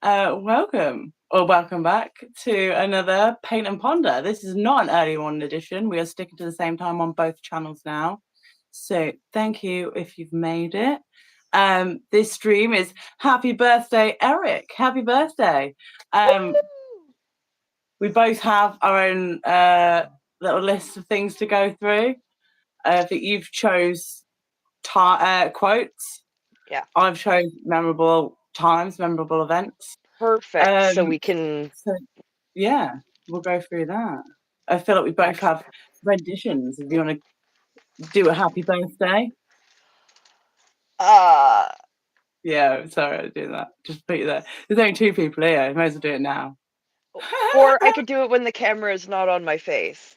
Welcome back to another Paint and Ponder. This is not an early morning edition. We are sticking to the same time on both channels now. So thank you if you've made it. This stream is happy birthday, Eric. Happy birthday. We both have our own little list of things to go through. I think you've chose quotes. Yeah. I've chosen memorable times, memorable events. Perfect. So we can. Yeah, we'll go through that. I feel like we both have renditions. If you want to do a happy birthday. Yeah, sorry, I do that. Just put you there. There's only two people here. I might as well do it now. Or I could do it when the camera is not on my face.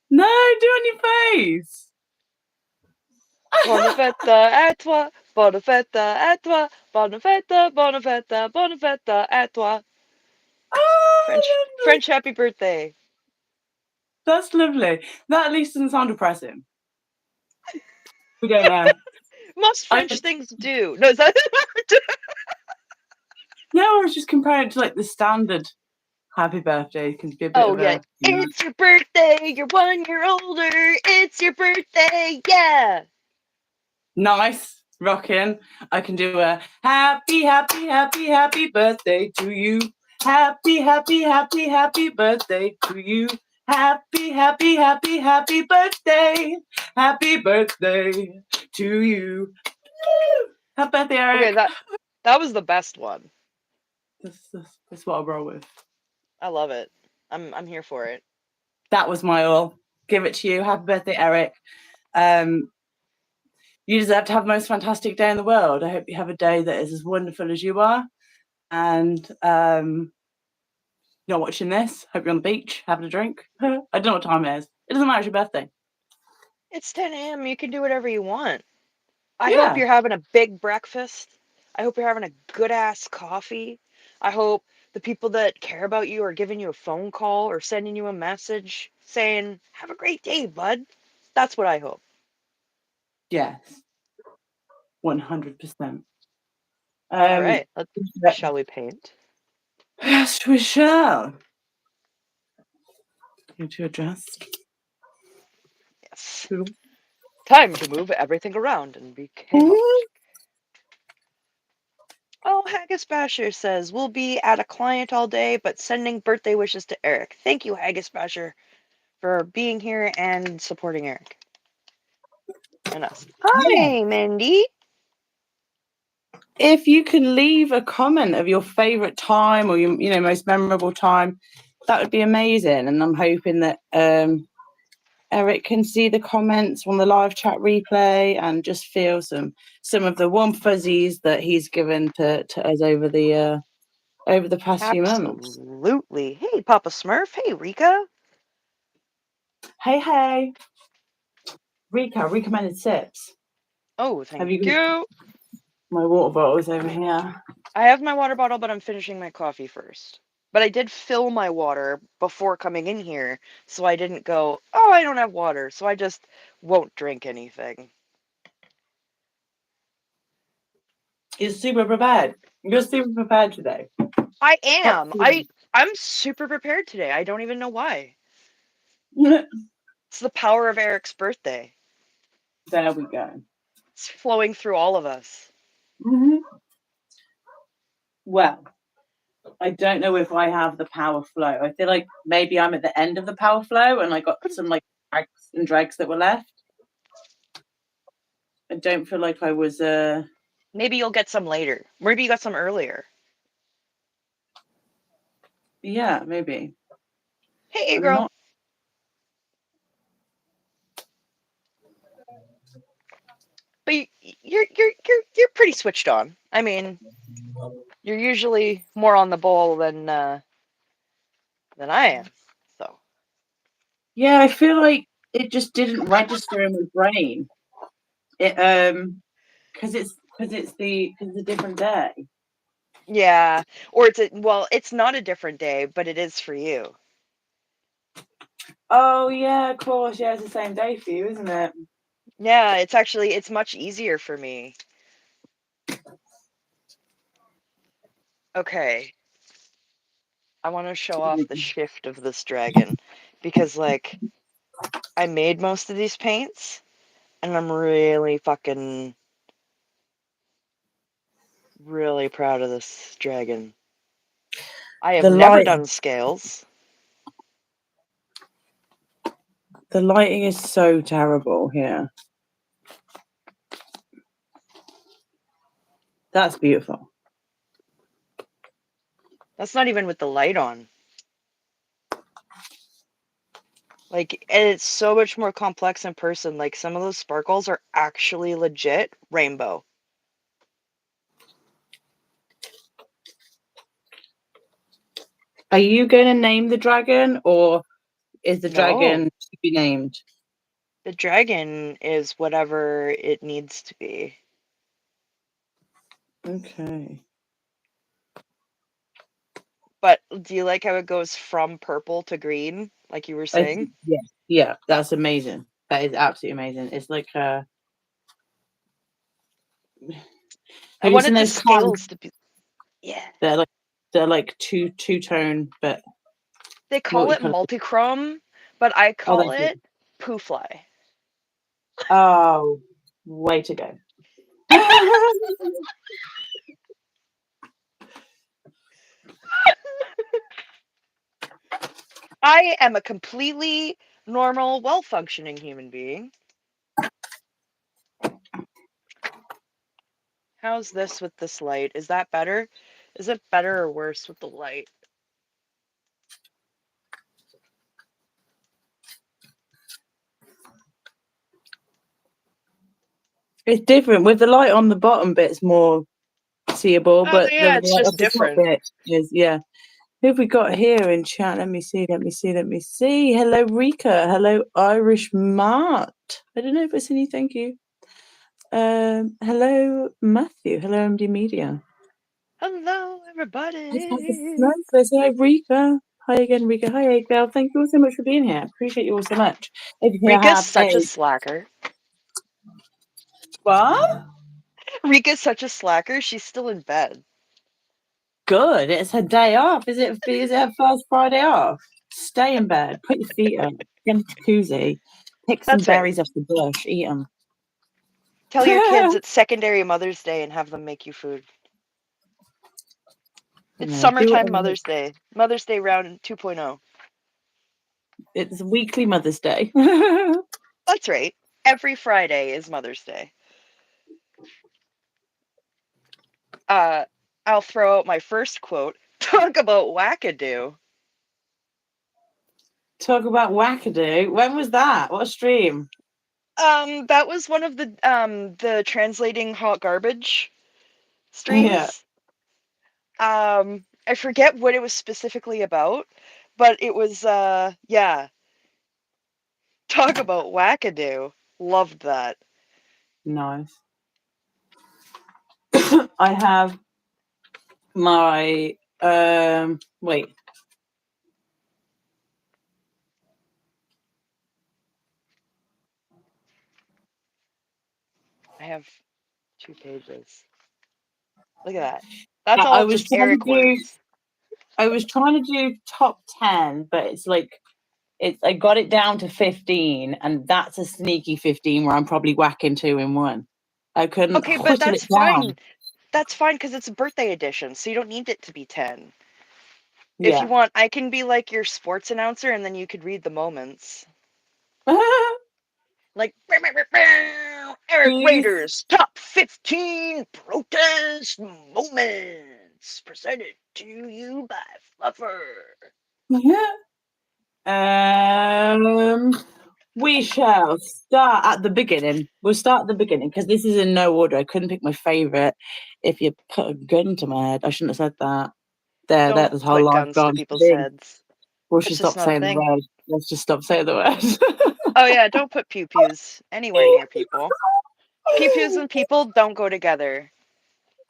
No, do it on your face. Bonne fête à toi, bonne fête à toi, bonne fête, bonne fête, bonne fête à toi. Oh, French happy birthday. That's lovely. That at least doesn't sound depressing. We don't know. Most French things do. No, is that? No, I was just comparing it to like the standard happy birthday. It can be a bit of yeah. It's your birthday. You're 1 year older. It's your birthday. Yeah. Nice. Rocking. I can do a happy birthday to you. Happy birthday to you. Happy birthday. Happy birthday to you. Happy birthday, Eric. Okay, that was the best one. That's what I'll roll with. I love it. I'm here for it. That was my all. Give it to you. Happy birthday, Eric. You deserve to have the most fantastic day in the world. I hope you have a day that is as wonderful as you are. And you're watching this. Hope you're on the beach having a drink. I don't know what time it is. It doesn't matter. It's your birthday. It's 10 a.m. You can do whatever you want. I hope you're having a big breakfast. I hope you're having a good-ass coffee. I hope the people that care about you are giving you a phone call or sending you a message saying, have a great day, bud. That's what I hope. Yes. 100%. All right. Shall we paint? Yes, we shall. Need to adjust. Yes. Time to move everything around and be chaotic. Oh, Haggis Basher says, we'll be at a client all day, but sending birthday wishes to Eric. Thank you, Haggis Basher, for being here and supporting Eric. And us. Hi, Mindy. If you can leave a comment of your favorite time or your most memorable time, that would be amazing. And I'm hoping that Eric can see the comments on the live chat replay and just feel some of the warm fuzzies that he's given to us over the past few months. Absolutely. Hey, Papa Smurf. Hey, Rika. Hey. Rika, recommended sips. Oh, thank you. My water bottle is over here. I have my water bottle, but I'm finishing my coffee first. But I did fill my water before coming in here, so I didn't go, oh, I don't have water, so I just won't drink anything. You're super prepared. You're super prepared today. I am. I'm super prepared today. I don't even know why. It's the power of Eric's birthday. There we go. It's flowing through all of us. Mm-hmm. Well, I don't know if I have the power flow. I feel like maybe I'm at the end of the power flow and I got some like drags and dregs that were left. I don't feel like I was Maybe you'll get some later. Maybe you got some earlier. Yeah, maybe. Hey, girl. But you're pretty switched on. I mean, you're usually more on the ball than I am. So. Yeah, I feel like it just didn't register in my brain. It because it's a different day. Yeah, or it's not a different day, but it is for you. Oh yeah, of course. Yeah, it's the same day for you, isn't it? Yeah, it's much easier for me. Okay, I want to show off the shift of this dragon because, like, I made most of these paints and I'm really fucking really proud of this dragon. I have never done scales. The lighting is so terrible here. That's beautiful. That's not even with the light on. Like, and it's so much more complex in person. Like, some of those sparkles are actually legit rainbow. Are you going to name the dragon, or is the dragon to be named? The dragon is whatever it needs to be. Okay. But do you like how it goes from purple to green, like you were saying? Yeah, that's amazing. That is absolutely amazing. It's like I wanted the scales to be, yeah. They're like two-tone, but They call it multichrome, but I call it poo fly. Oh, way to go. I am a completely normal, well-functioning human being. How's this with this light? Is that better? Is it better or worse with the light? It's different. With the light on the bottom bit, it's more seeable, but the it's light just on the top different. bit is, yeah. Who have we got here in chat? Let me see. Hello, Rika. Hello, Irish Mart. I don't know if it's any. Thank you. Hello, Matthew. Hello, MD Media. Hello, everybody. Hi, Rika. Hi again, Rika. Hi, April. Thank you all so much for being here. I appreciate you all so much. If you Rika's such a slacker. What? Rika's such a slacker. She's still in bed. Good. It's her day off. Is it her first Friday off? Stay in bed. Put your feet up. Get a jacuzzi. Pick some berries off the bush. Eat them. Tell your kids it's secondary Mother's Day and have them make you food. It's summertime Mother's Day. Mother's Day round 2.0. It's weekly Mother's Day. That's right. Every Friday is Mother's Day. I'll throw out my first quote. Talk about wackadoo. Talk about wackadoo. When was that? What stream? That was one of the translating hot garbage streams. Yeah. I forget what it was specifically about, but it was yeah. Talk about wackadoo. Loved that. Nice. I have my wait. I have 2 pages. Look at that. That's all just Eric words. I was trying to do top 10, but it's like I got it down to 15, and that's a sneaky 15 where I'm probably whacking 2 in 1. I couldn't. Okay, but that's fine. That's fine because it's a birthday edition, so you don't need it to be 10. Yeah. If you want, I can be like your sports announcer, and then you could read the moments. Like Eric Rader's top 15 protest moments presented to you by Fluffer. We shall start at the beginning. We'll start at the beginning because this is in no order. I couldn't pick my favorite. If you put a gun to my head, I shouldn't have said that. Don't this whole put life guns to people's heads. We should stop saying the word. Let's just stop saying the word. Oh yeah, don't put pew-pews anywhere near people. Pew-pews and people don't go together.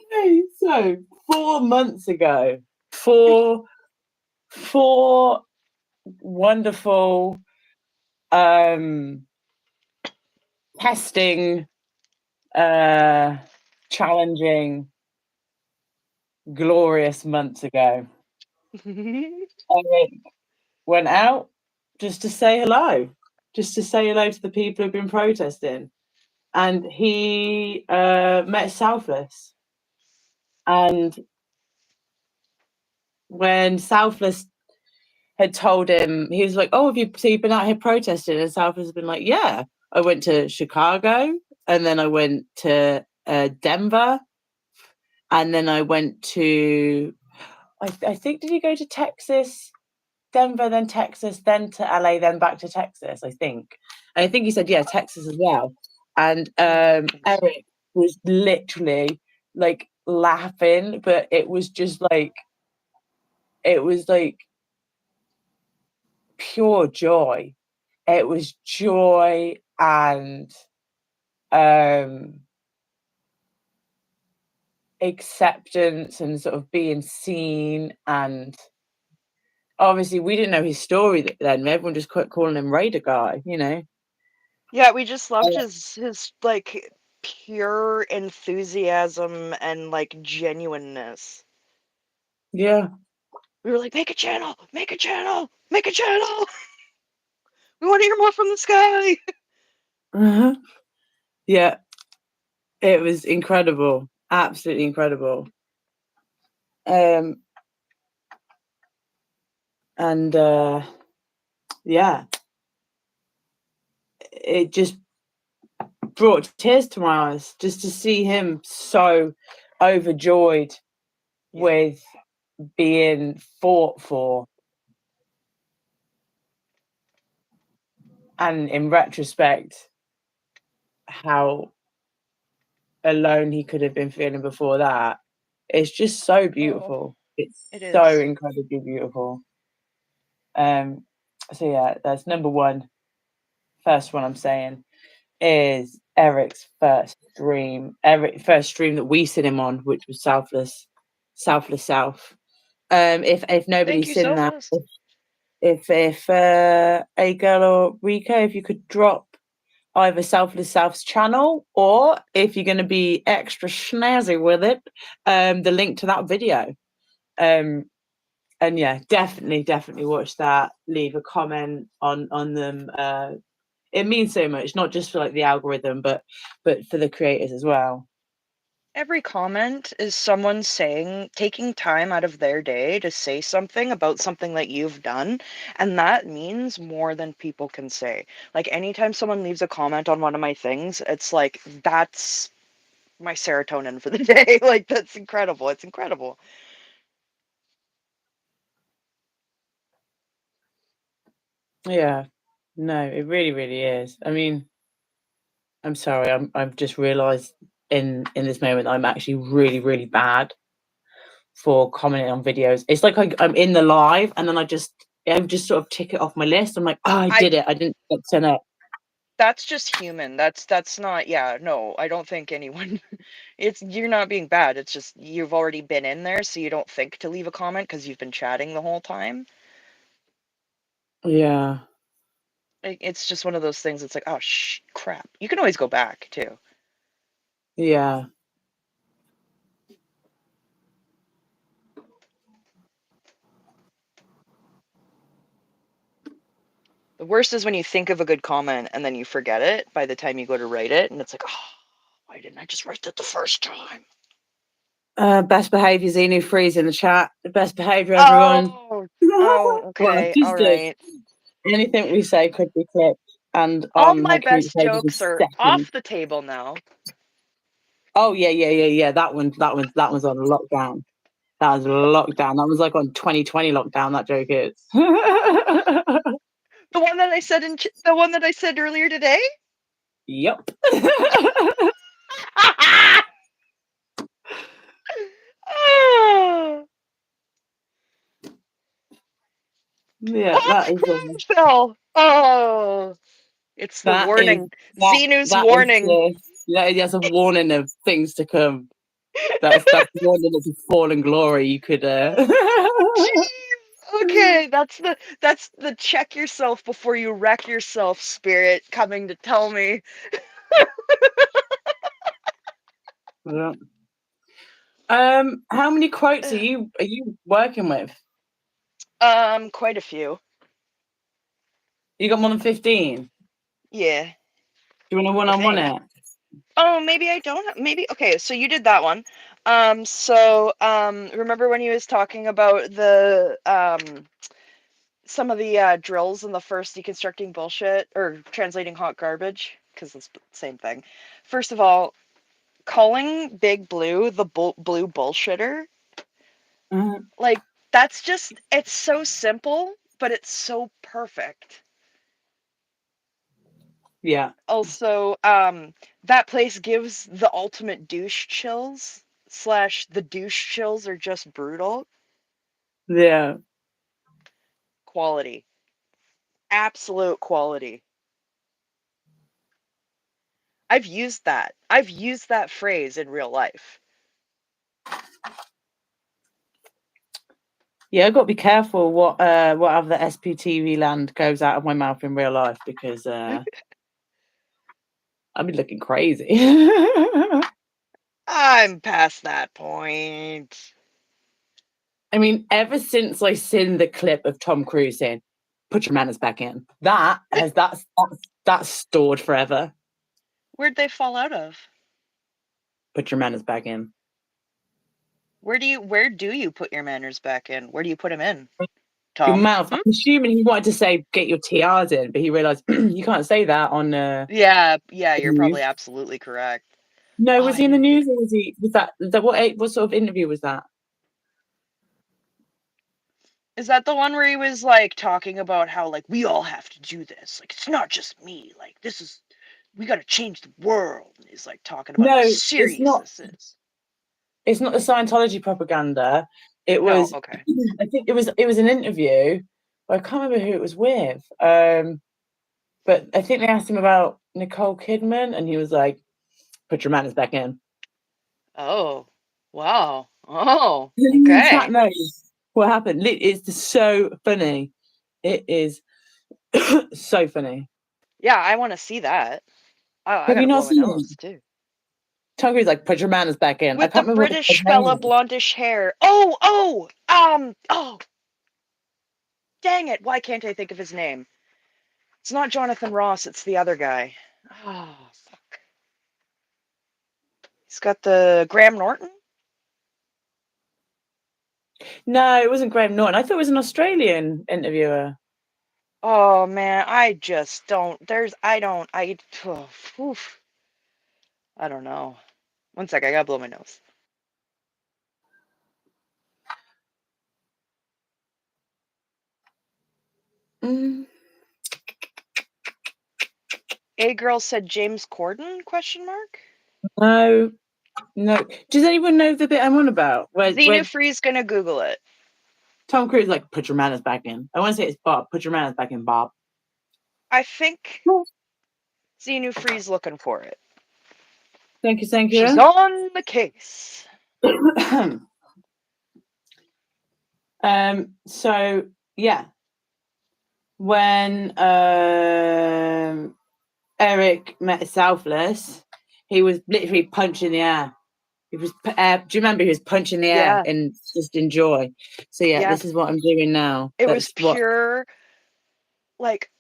Okay, so 4 months ago, four wonderful testing, challenging, glorious months ago, Eric went out just to say hello, to the people who've been protesting. And he met Southless. And when Southless had told him, he was like, "Oh, you've been out here protesting?" And Southless has been like, "Yeah, I went to Chicago, and then I went to Denver, and then I went to, I think, did you go to Texas, Denver, then Texas, then to LA, then back to Texas, I think." And I think he said, yeah, Texas as well. And Eric was literally like laughing, but it was just like, it was like pure joy. It was joy and acceptance and sort of being seen. And obviously we didn't know his story then. Everyone just quit calling him Raider Guy, you know. Yeah, we just loved his like pure enthusiasm and like genuineness. Yeah. We were like, make a channel, make a channel, make a channel. We want to hear more from the sky. Uh-huh. Yeah. It was incredible. Absolutely incredible. And yeah, it just brought tears to my eyes just to see him so overjoyed with being fought for. And in retrospect, how alone he could have been feeling before that. It's just so beautiful. It's It so is. incredibly beautiful. So yeah, that's number one. First one I'm saying is Eric's first stream. First stream that we seen him on, which was Southless South. If Thank nobody's you, seen that, Selfless. if a girl or Rico, if you could drop either Selfless South's channel, or if you're going to be extra snazzy with it, the link to that video. And yeah, definitely watch that. Leave a comment on them. It means so much, not just for like the algorithm, but for the creators as well. Every comment is someone taking time out of their day to say something about something that you've done. And that means more than people can say. Like, anytime someone leaves a comment on one of my things, it's like, that's my serotonin for the day. Like, that's incredible. It's incredible. Yeah, no, it really is. I mean, I'm sorry, I've just realised in this moment I'm actually really bad for commenting on videos. It's like I'm in the live and then I just sort of tick it off my list. I'm like, oh, I did it. I didn't turn up. That's just human. That's not, yeah, no, I don't think anyone you're not being bad. It's just you've already been in there, so you don't think to leave a comment because you've been chatting the whole time. Yeah. It's just one of those things. It's like, oh, crap. You can always go back too. Yeah. The worst is when you think of a good comment and then you forget it by the time you go to write it, and it's like, oh, why didn't I just write that the first time? Best behaviour, Xenu Freeze in the chat. Best behaviour, everyone. Well, Okay, all just right. anything we say could be clipped and All on my her community best pages in jokes are seconds. off the table now. Oh yeah. That one's on lockdown. That was lockdown. That was like on 2020 lockdown. That joke is. The one that I said the one that I said earlier today. Yep. Oh, Yeah, that is Phil. Oh, it's the that is warning. Xenu's that is warning. that's a warning of things to come. That's a warning of the fallen glory. You could. Okay, that's the check yourself before you wreck yourself spirit coming to tell me. Yeah. How many quotes are you working with? Quite a few. You got more than 15? Yeah. Do you want to I one-on-one think. it? Oh, maybe I don't. Maybe okay. So you did that one. Remember when he was talking about the some of the drills in the first deconstructing bullshit or translating hot garbage because it's the same thing. First of all, calling Big Blue the blue bullshitter, like that's just it's so simple, but it's so perfect. Yeah. Also, that place gives the ultimate douche chills. Slash, the douche chills are just brutal. Yeah. Quality. Absolute quality. I've used that. I've used that phrase in real life. Yeah, I've got to be careful what of the SPTV land goes out of my mouth in real life because I'd be looking crazy. I'm past that point. I mean, ever since I seen the clip of Tom Cruise saying, "Put your manners back in," that's stored forever. Where'd they fall out of? Put your manners back in. Where do you put your manners back in? Where do you put them in? Your Tom? mouth. I'm assuming he wanted to say get your TRs in, but he realised you can't say that on Yeah, the you're probably news. absolutely correct. No, Oh, was I he in the didn't think. news or was that what sort of interview was that? Is that the one where he was like talking about how like we all have to do this? Like it's not just me. Like this is we got to change the world. And he's like talking about how No, it's serious not. this is. It's not the Scientology propaganda. It No, was. okay. I think it was an interview. I can't remember who it was with. But I think they asked him about Nicole Kidman, and he was like, "Put your manners back in." Oh, wow. Oh, In chat okay. knows what happened. It's so funny. It is so funny. Yeah, I want to see that. I Have you gotta not blow my seen it? nose too. Tom Cruise like, "Put your manners back in." I With the can't remember what the guy's British name fella, is. blondish hair. Oh, dang it. Why can't I think of his name? It's not Jonathan Ross, it's the other guy. Oh, fuck. He's got the Graham Norton? No, it wasn't Graham Norton. I thought it was an Australian interviewer. Oh, man, I just don't. Oh, oof. I don't know. One sec, I gotta blow my nose. Mm, A girl said James Corden? Question mark. no, no. Does anyone know the bit I'm on about? Where Xenu Free's gonna Google it. Tom Cruise like, "Put your manners back in." I want to say it's Bob. Put your manners back in, Bob. I think Xenu Free's looking for it. Thank you, thank She's you. on the case. So yeah, when Eric met Selfless, he was literally punching the air. He was. Do you remember he was punching the air Yeah, and just in joy? So yeah, yeah. this is what I'm doing now. It was That's what. pure, like,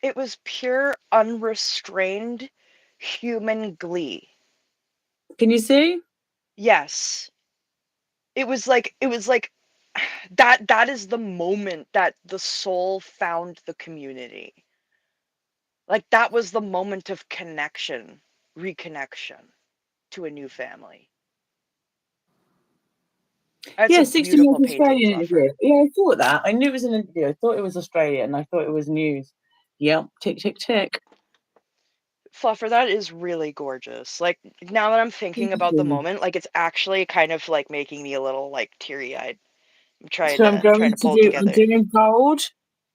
it was pure, unrestrained human glee. Can you see? Yes. It was like that is the moment that the soul found the community. Like that was the moment of connection, reconnection to a new family. That's Yeah, a 60 beautiful Minutes painting, Australian interview. Fluffer. Yeah, I thought that. I knew it was an interview. I thought it was Australian. I thought it was news. Yep, tick, tick, tick. Fluffer, that is really gorgeous. Like now that I'm thinking about the moment, like it's actually kind of like making me a little like teary-eyed. I'm trying So I'm to going to pull it I'm together. doing gold.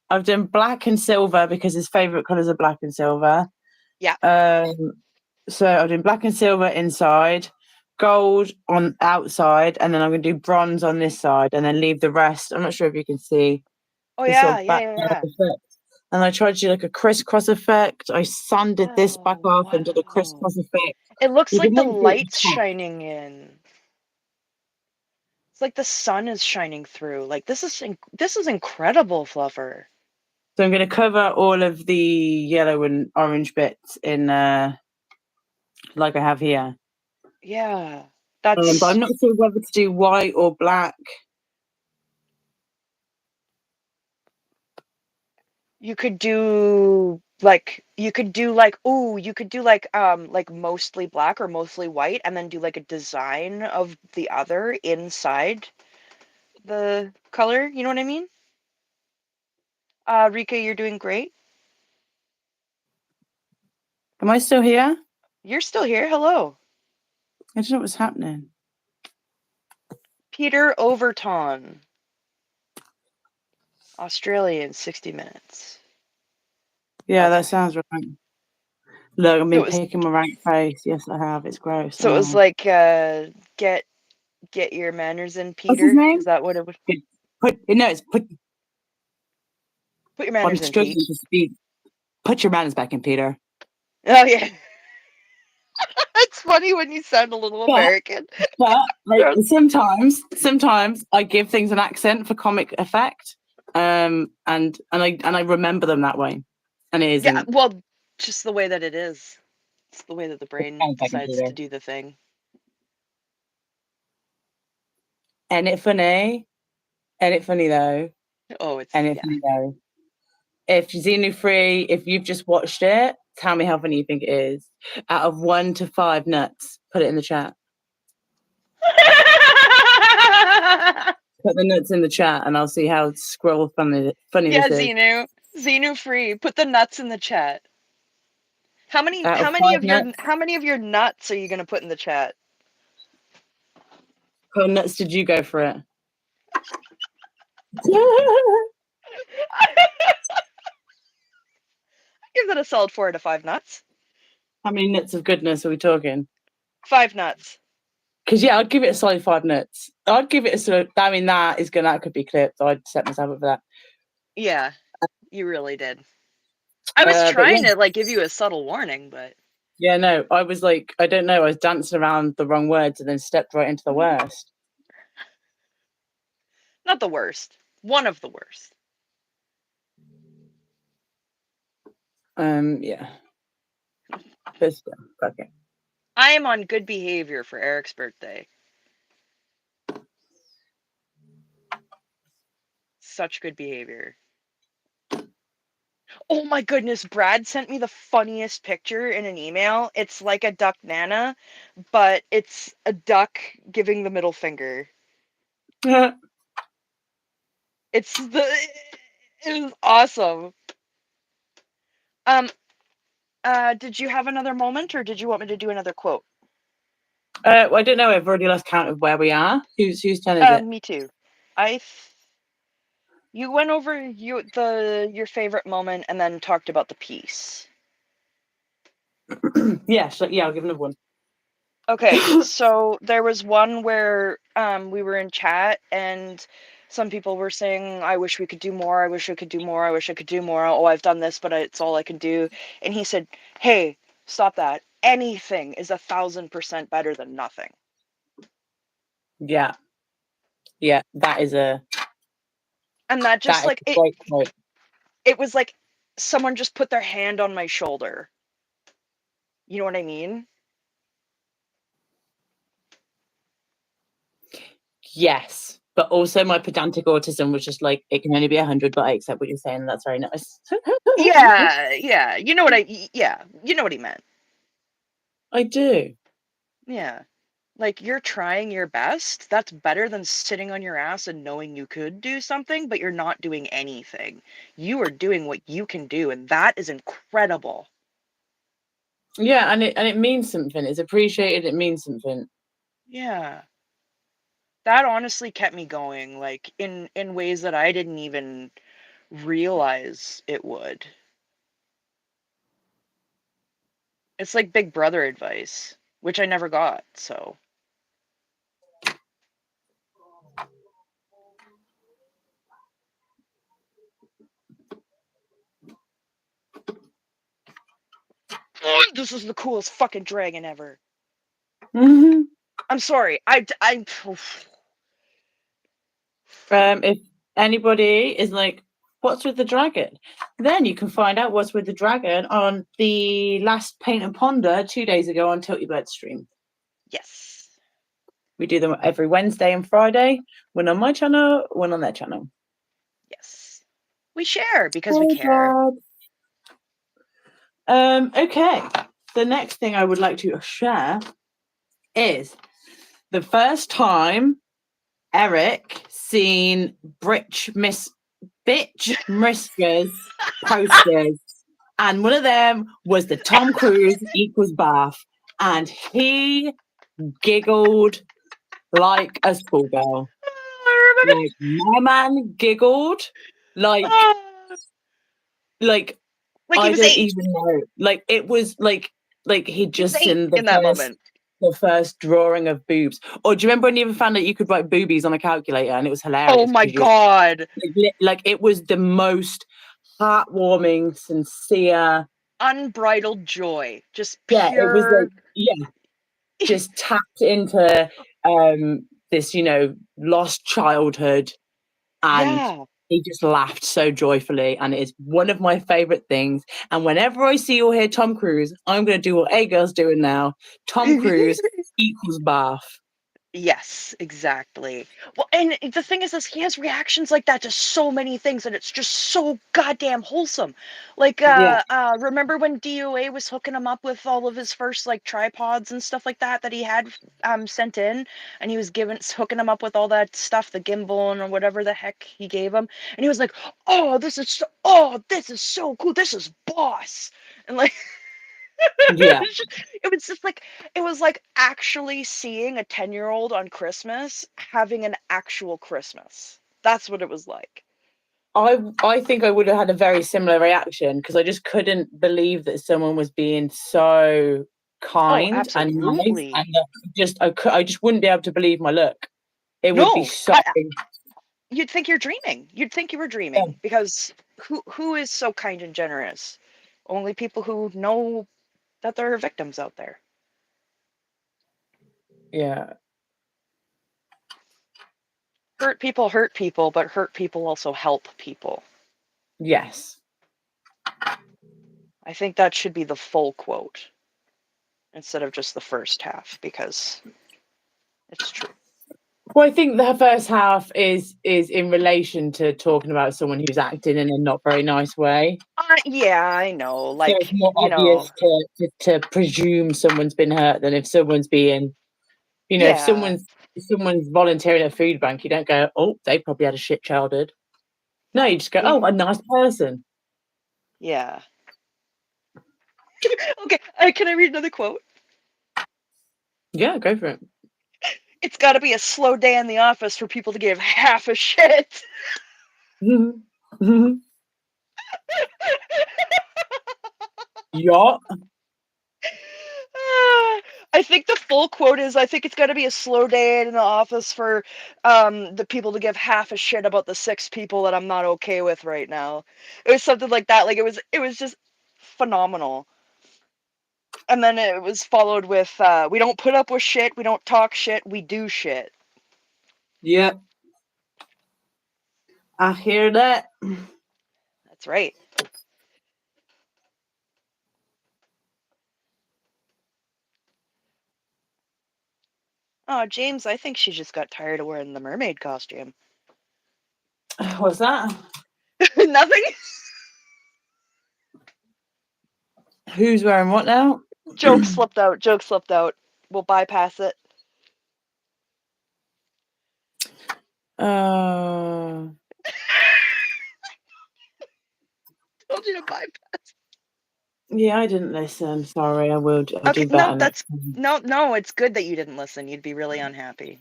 I've done black and silver because his favourite colours are black and silver. Yeah. Um, so I'm doing black and silver inside, gold on outside, and then I'm going to do bronze on this side, and then leave the rest. I'm not sure if you can see Oh the sort yeah, of yeah, background yeah, yeah. effect. And I tried to do like a crisscross effect. I sanded this back Oh off and did a wow. crisscross effect. It looks You like can the maybe see it at light's the top. shining in. It's like the sun is shining through. Like this is incredible, Fluffer. So I'm going to cover all of the yellow and orange bits in, like I have here. Yeah, But I'm not sure whether to do white or black. You could do like mostly black or mostly white, and then do like a design of the other inside the color. You know what I mean? Rika, you're doing great. Am I still here? You're still here. Hello. I don't know what's happening. Peter Overton. Australian 60 minutes. Yeah, Okay. that sounds right. Look, I've been So picking my rank face. Yes, I have. It's gross. so it was like get your manners in, What's his Peter. name? Is that what it was? Put Put your I'm manners in, struggling Pete. to speak. Put your manners back in, Peter. Oh yeah. It's funny when you sound a little But American. like sometimes I give things an accent for comic effect. And I remember them that way. And it Yeah, isn't. well, just the way that it is. It's the way that the brain Back in, decides Peter. to do the thing. Ain't it funny? Ain't it funny though? Oh, it's Ain't it yeah. funny though? If Xenu Free, if you've just watched it, tell me how funny you think it is. Out of 1 to 5 nuts, put it in the chat. Put the nuts in the chat, and I'll see how scroll funny Yeah, this is. Xenu free. Put the nuts in the chat. How many Out of how 5 many of your nuts, how many of your nuts are you gonna put in the chat? how nuts did you go for it? Give that a solid 4 out of 5 nuts. How many nuts of goodness are we talking? 5 nuts. Because yeah, I'd give it a solid 5 nuts. I'd give it a sort of. I mean, that could be clipped. I'd set myself up for that. Yeah, you really did. I was But yeah, trying to like give you a subtle warning, but yeah, no, I was like, I don't know, I was dancing around the wrong words and then stepped right into the worst. not the worst. One of the worst. Yeah. But still, okay. I am on good behavior for Eric's birthday. Such good behavior. Oh my goodness, Brad sent me the funniest picture in an email. It's like a duck nana, but it's a duck giving the middle finger. It was awesome. Did you have another moment or did you want me to do another quote? Well, I don't know. I've already lost count of where we are. Whose turn is it? Me too. You went over your favorite moment and then talked about the piece. Yeah, I'll give another one. Okay, so there was one where we were in chat and some people were saying, I wish we could do more, I wish I could do more, I wish I could do more. Oh, I've done this, but it's all I can do. And he said, hey, stop that. Anything is 1,000% better than nothing. Yeah. Yeah, that is a And that just like great quote. it was like someone just put their hand on my shoulder. You know what I mean? Yes. But also my pedantic autism was just like, it can only be 100, but I accept what you're saying. That's very nice. Yeah. You know what he meant. I do. Yeah. Like you're trying your best. That's better than sitting on your ass and knowing you could do something, but you're not doing anything. You are doing what you can do, and that is incredible. Yeah, and it means something. It's appreciated. It means something. Yeah. That honestly kept me going, like in ways that I didn't even realize it would. It's like big brother advice, which I never got, so. Oh, this is the coolest fucking dragon ever. Mm-hmm. I'm sorry. If anybody is like, what's with the dragon? Then you can find out what's with the dragon on the last Paint and Ponder 2 days ago on TiltyBird stream. Yes. We do them every Wednesday and Friday. One on my channel, one on their channel. Yes. We share because we care. Okay. The next thing I would like to share is the first time Eric seen Bitch Mrisker's posters, and one of them was the Tom Cruise equals bath, and he giggled like a schoolgirl. Like, my man giggled like like I don't even know. Like, it was like he'd just seen in that moment. The first drawing of boobs. Or do you remember when you even found out you could write boobies on a calculator and it was hilarious? Oh my God. Like it was the most heartwarming, sincere, unbridled joy. Just pure. Yeah, it was like, just tapped into this, lost childhood, and he just laughed so joyfully, and it is one of my favorite things. And whenever I see or hear Tom Cruise, I'm going to do what A-Girl's doing now. Tom Cruise equals bath. Yes, exactly. Well, and the thing is he has reactions like that to so many things, and it's just so goddamn wholesome. Like, remember when DOA was hooking him up with all of his first, like, tripods and stuff like that he had sent in, and he was hooking him up with all that stuff, the gimbal and whatever the heck he gave him, and he was like, this is so cool, this is boss, and like... Yeah. it was like actually seeing a 10-year-old on Christmas having an actual Christmas. That's what it was like. I think I would have had a very similar reaction, because I just couldn't believe that someone was being so kind and nice, and I just wouldn't be able to believe my luck. It would be so... You'd think you're dreaming. You'd think you were dreaming, because who is so kind and generous? Only people who know that there are victims out there. Yeah. Hurt people, but hurt people also help people. Yes. I think that should be the full quote instead of just the first half, because it's true. Well, I think the first half is in relation to talking about someone who's acting in a not very nice way. Yeah, I know. Like, so it's more obvious to presume someone's been hurt than if someone's being, if someone's volunteering at a food bank, you don't go, oh, they probably had a shit childhood. No, you just go, oh, a nice person. Yeah. Okay, can I read another quote? Yeah, go for it. It's got to be a slow day in the office for people to give half a shit. Yeah. I think the full quote is, I think it's got to be a slow day in the office for the people to give half a shit about the 6 people that I'm not okay with right now. It was something like that. Like, it was just phenomenal. And then it was followed with, we don't put up with shit, we don't talk shit, we do shit. Yeah. I hear that. That's right. Oh, James, I think she just got tired of wearing the mermaid costume. What's that? Nothing? Who's wearing what now? Joke slipped out. We'll bypass it. Told you to bypass. Yeah, I didn't listen. Sorry, I'll do better. No, it's good that you didn't listen. You'd be really unhappy.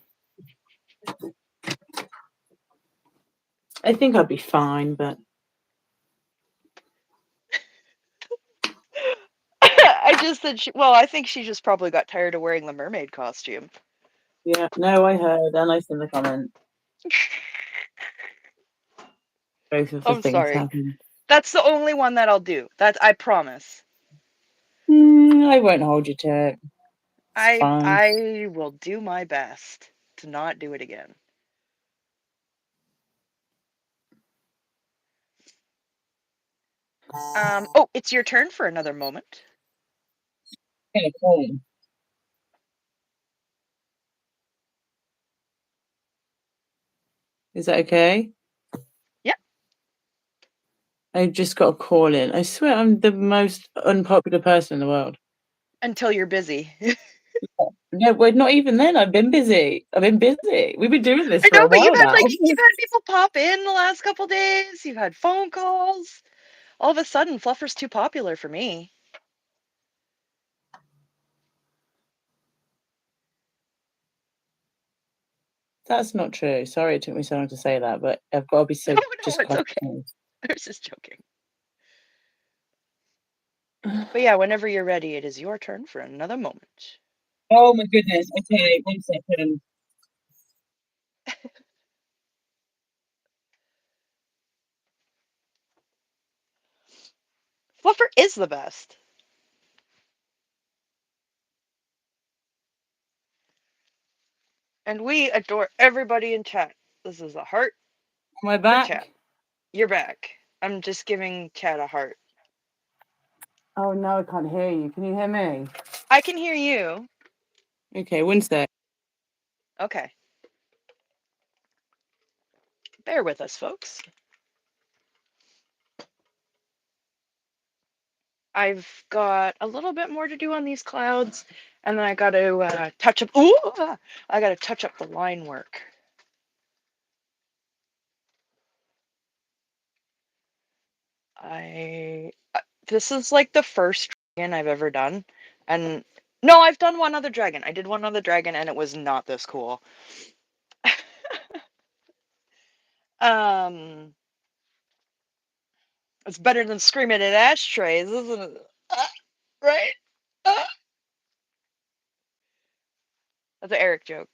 I think I'd be fine, but I just said I think she just probably got tired of wearing the mermaid costume. Yeah, no, I heard, and I seen the comment. Both of the things happened. That's the only one that I'll do. I promise. I won't hold you to it. I will do my best to not do it again. Oh, it's your turn for another moment. Okay, cool. Is that okay? Yeah. I just got a call in. I swear I'm the most unpopular person in the world. Until you're busy. No, we're not even then. I've been busy. We've been doing this I for know, a but while now. you've had people pop in the last couple days. You've had phone calls. All of a sudden, Fluffer's too popular for me. That's not true. Sorry it took me so long to say that, but I've got to be so No, just it's okay. conscious. I was just joking. But yeah, whenever you're ready, it is your turn for another moment. Oh my goodness. Okay, 1 second. Fluffer is the best. And we adore everybody in chat. This is a heart Am I for back? chat. You're back. I'm just giving chat a heart. Oh no, I can't hear you. Can you hear me? I can hear you. Okay, 1 sec. Okay. Bear with us, folks. I've got a little bit more to do on these clouds, and then I got to touch up. Ooh, I got to touch up the line work. This is like the first dragon I've ever done, and no, I've done one other dragon. I did one other dragon, and it was not this cool. It's better than screaming at ashtrays, isn't it? Right? That's an Eric joke.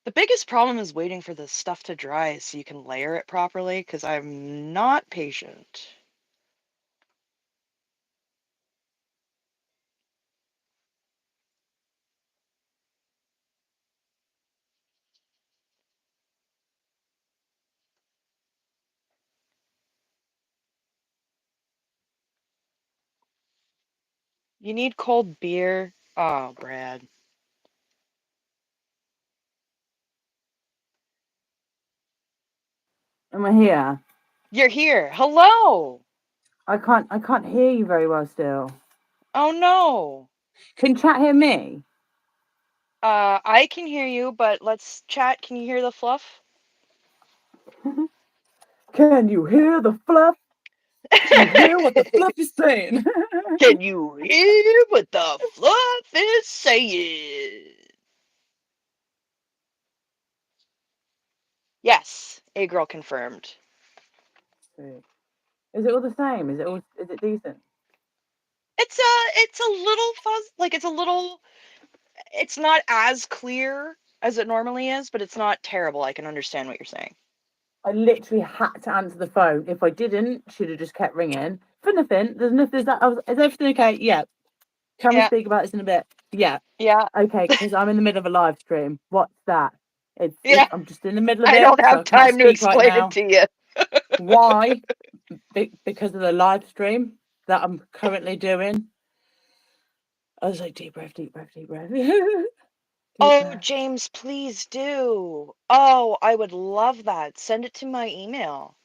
The biggest problem is waiting for the stuff to dry so you can layer it properly, because I'm not patient. You need cold beer? Oh, Brad. Am I here? You're here. Hello. I can't hear you very well still. Oh no. Can chat hear me? I can hear you, but let's chat. Can you hear the fluff? Can you hear the fluff? Can you hear what the fluff is saying? Can you hear what the fluff is saying? Yes, a girl confirmed. Is it all the same? Is it decent? It's a little it's not as clear as it normally is, but it's not terrible. I can understand what you're saying. I literally had to answer the phone. If I didn't, she'd have just kept ringing. For nothing. There's nothing. Is everything okay? Yeah. Can we Yeah. speak about this in a bit? Yeah. Yeah. Okay, because I'm in the middle of a live stream. What's that? Yeah. I'm just in the middle of I it, don't so have I can't time to speak right explain it now. to you. Why? Because of the live stream that I'm currently doing. I was like, deep breath, deep breath, deep breath. Oh, James, please do. Oh, I would love that. Send it to my email.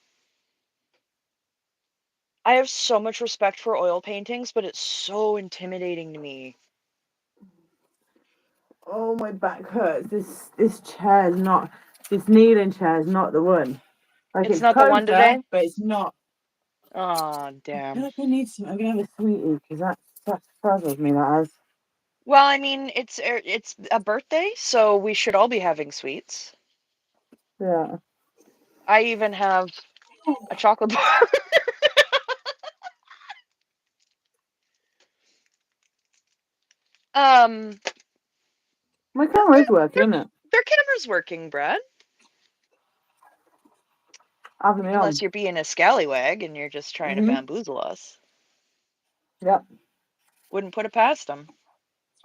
I have so much respect for oil paintings, but it's so intimidating to me. Oh, my back hurts. This chair is not. This kneeling chair is not the one. Like It's it's not the one closer, today? but it's not. Oh, I damn. feel like I need some. I'm gonna have a sweetie because that frazzles me. That has. Well, I mean, it's a birthday, so we should all be having sweets. Yeah. I even have a chocolate bar. um, My camera is working, isn't it? their camera's working, Brad. Having me on. Unless you're being a scallywag and you're just trying to bamboozle us. Yep. Wouldn't put it past them.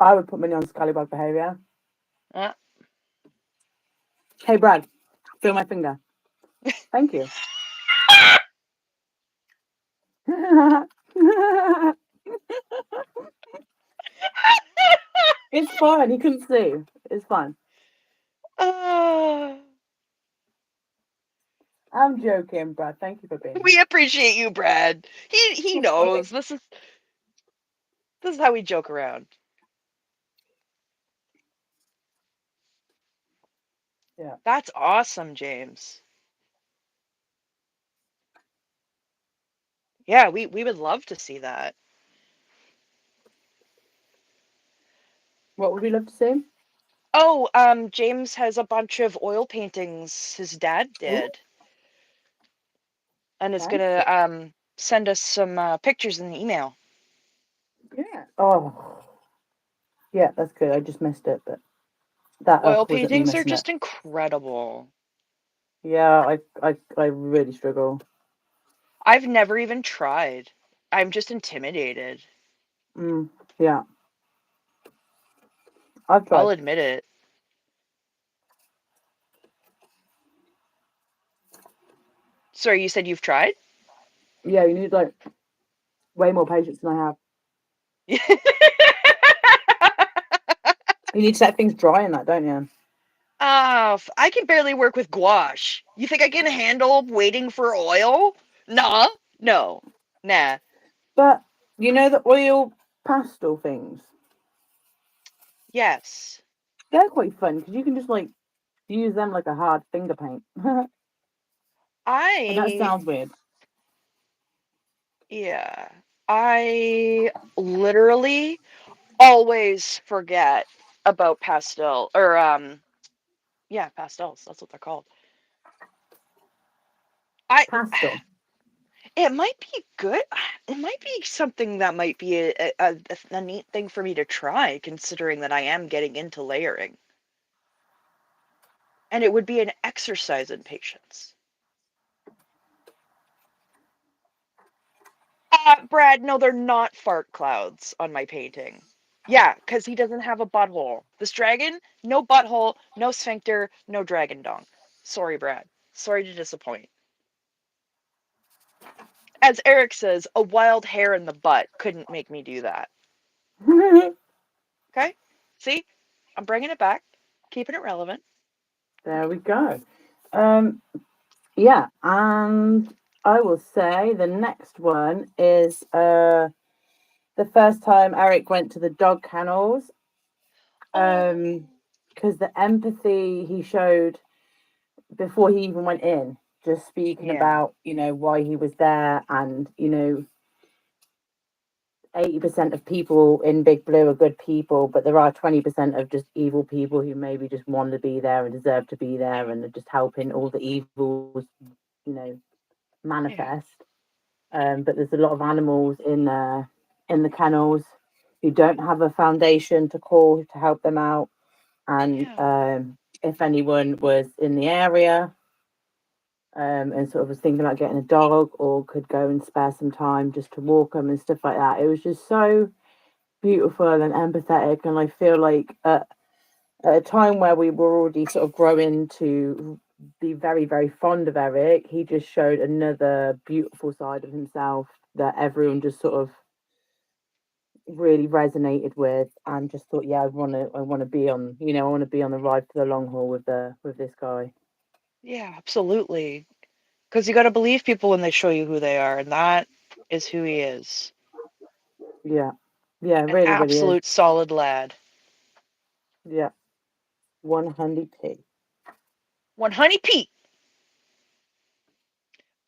I would put money on Scallywag behaviour. Uh. Hey, Brad, feel my finger. Thank you. It's fine. He couldn't see. It's fine. I'm joking, Brad. Thank you for being We here. appreciate you, Brad. He knows this is how we joke around. Yeah. That's awesome, James. Yeah, we would love to see that. What would we love to see? Oh, James has a bunch of oil paintings his dad Ooh, did, and is fancy. gonna send us some pictures in the email. Yeah. Oh, yeah. That's good. I just missed it, but that Oil wasn't me paintings are missing it. just incredible. Yeah, I really struggle. I've never even tried. I'm just intimidated. Yeah, I've I'll tried. admit it. Sorry, you said you've tried? Yeah, you need like way more patience than I have. You need to let things dry in that, don't you? I can barely work with gouache. You think I can handle waiting for oil? Nah, no, nah. But you know the oil pastel things? Yes. They're quite fun because you can just like use them like a hard finger paint. And that I, sounds weird. yeah. I literally always forget about pastel, or, yeah, pastels. That's what they're called. I, Pastel. it might be good. It might be something that might be a neat thing for me to try, considering that I am getting into layering. And it would be an exercise in patience. Brad, no, they're not fart clouds on my painting. Yeah, because he doesn't have a butthole. This dragon, no butthole, no sphincter, no dragon dong. Sorry, Brad. Sorry to disappoint. As Eric says, a wild hair in the butt couldn't make me do that. Okay? See? I'm bringing it back, keeping it relevant. There we go. Yeah, and I will say the next one is the first time Eric went to the dog kennels. Oh, Because the empathy he showed before he even went in, just speaking yeah. about, why he was there, and 80% of people in Big Blue are good people, but there are 20% of just evil people who maybe just want to be there and deserve to be there, and are just helping all the evils, you know, Yeah. manifest. But there's a lot of animals in the kennels who don't have a foundation to call to help them out. And Yeah. if anyone was in the area and sort of was thinking about getting a dog, or could go and spare some time just to walk them and stuff like that, it was just so beautiful and empathetic. And I feel like at a time where we were already sort of growing to be very, very fond of Eric, he just showed another beautiful side of himself that everyone just sort of really resonated with, and just thought, yeah, I want to be on, I want to be on the ride for the long haul with this guy. Yeah, absolutely. Because you got to believe people when they show you who they are, and that is who he is. Yeah, yeah, An really, really is. absolute solid lad. Yeah, 100p. One honey Pete.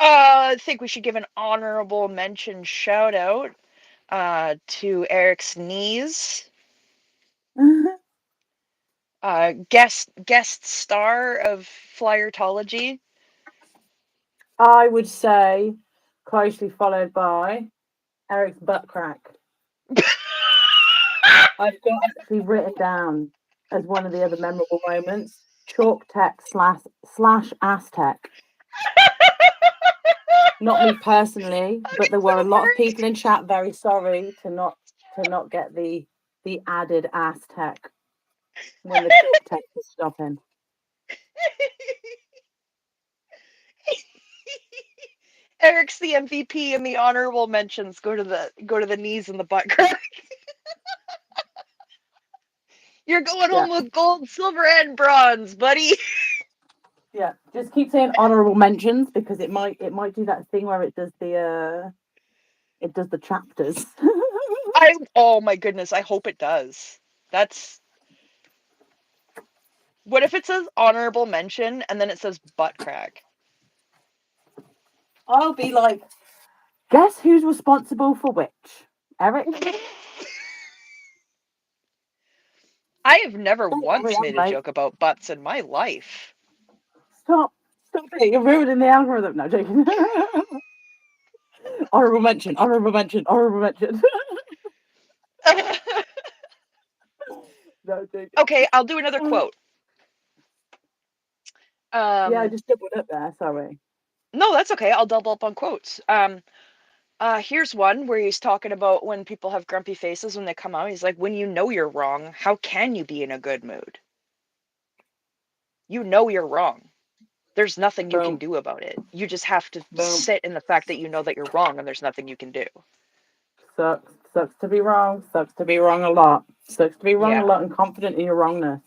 I think we should give an honorable mention shout out to Eric's knees. Guest star of Flyertology. I would say closely followed by Eric's butt crack. I've got actually written down as one of the other memorable moments, chalk tech slash Aztec. Not me personally, I'm but there were a so lot of hurt. people in chat very sorry to not get the the added Aztec when the chalk tech is stopping. Eric's the MVP, and the honorable mentions go to the knees and the butt crack. You're going home with gold, silver, and bronze, buddy. Yeah, just keep saying honorable mentions because it might do that thing where it does the chapters. Oh my goodness, I hope it does. What if it says honorable mention and then it says butt crack? I'll be like, guess who's responsible for which? Eric? I have never once made a joke about butts in my life. Stop it, you're ruining the algorithm. No, joking. Honorable mention. No, joking. Okay, I'll do another quote. Yeah, I just doubled up there, sorry. No, that's okay. I'll double up on quotes. Here's one where he's talking about when people have grumpy faces when they come out. He's like, when you know you're wrong, how can you be in a good mood? You know you're wrong. There's nothing you can do about it. You just have to sit in the fact that you know that you're wrong and there's nothing you can do. Sucks to be wrong. Sucks to be wrong a lot. Sucks to be wrong a lot and confident in your wrongness.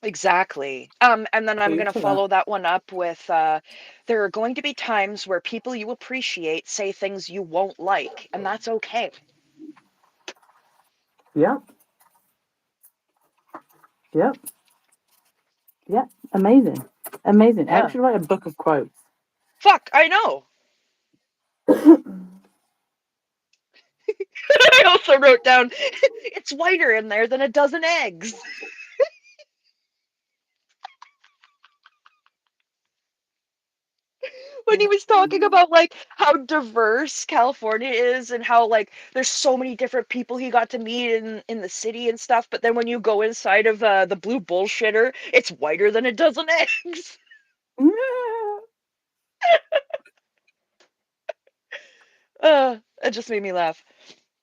Exactly. And then I'm going to follow that one up with there are going to be times where people you appreciate say things you won't like, and that's okay. Yep. Amazing. Yeah. I should write a book of quotes. Fuck, I know. I also wrote down, it's whiter in there than a dozen eggs. When he was talking about like how diverse California is and how like there's so many different people he got to meet in the city and stuff, but then when you go inside of the blue bullshitter, it's whiter than a dozen eggs. It just made me laugh.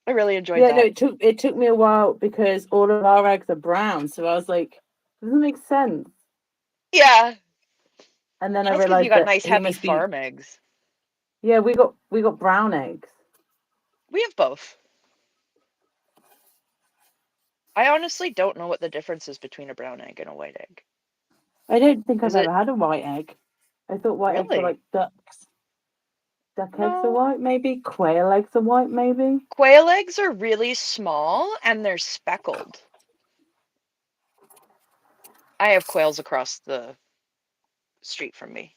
I really enjoyed that. Yeah, no, it took me a while because all of our eggs are brown, so I was like, doesn't make sense. Yeah. And then I realized you got nice heavy farm eggs. Yeah, we got brown eggs. We have both. I honestly don't know what the difference is between a brown egg and a white egg. I don't think I've ever had a white egg. I thought white eggs were like ducks. Duck eggs are white, maybe. Quail eggs are white, maybe. Quail eggs are really small and they're speckled. I have quails across the street from me.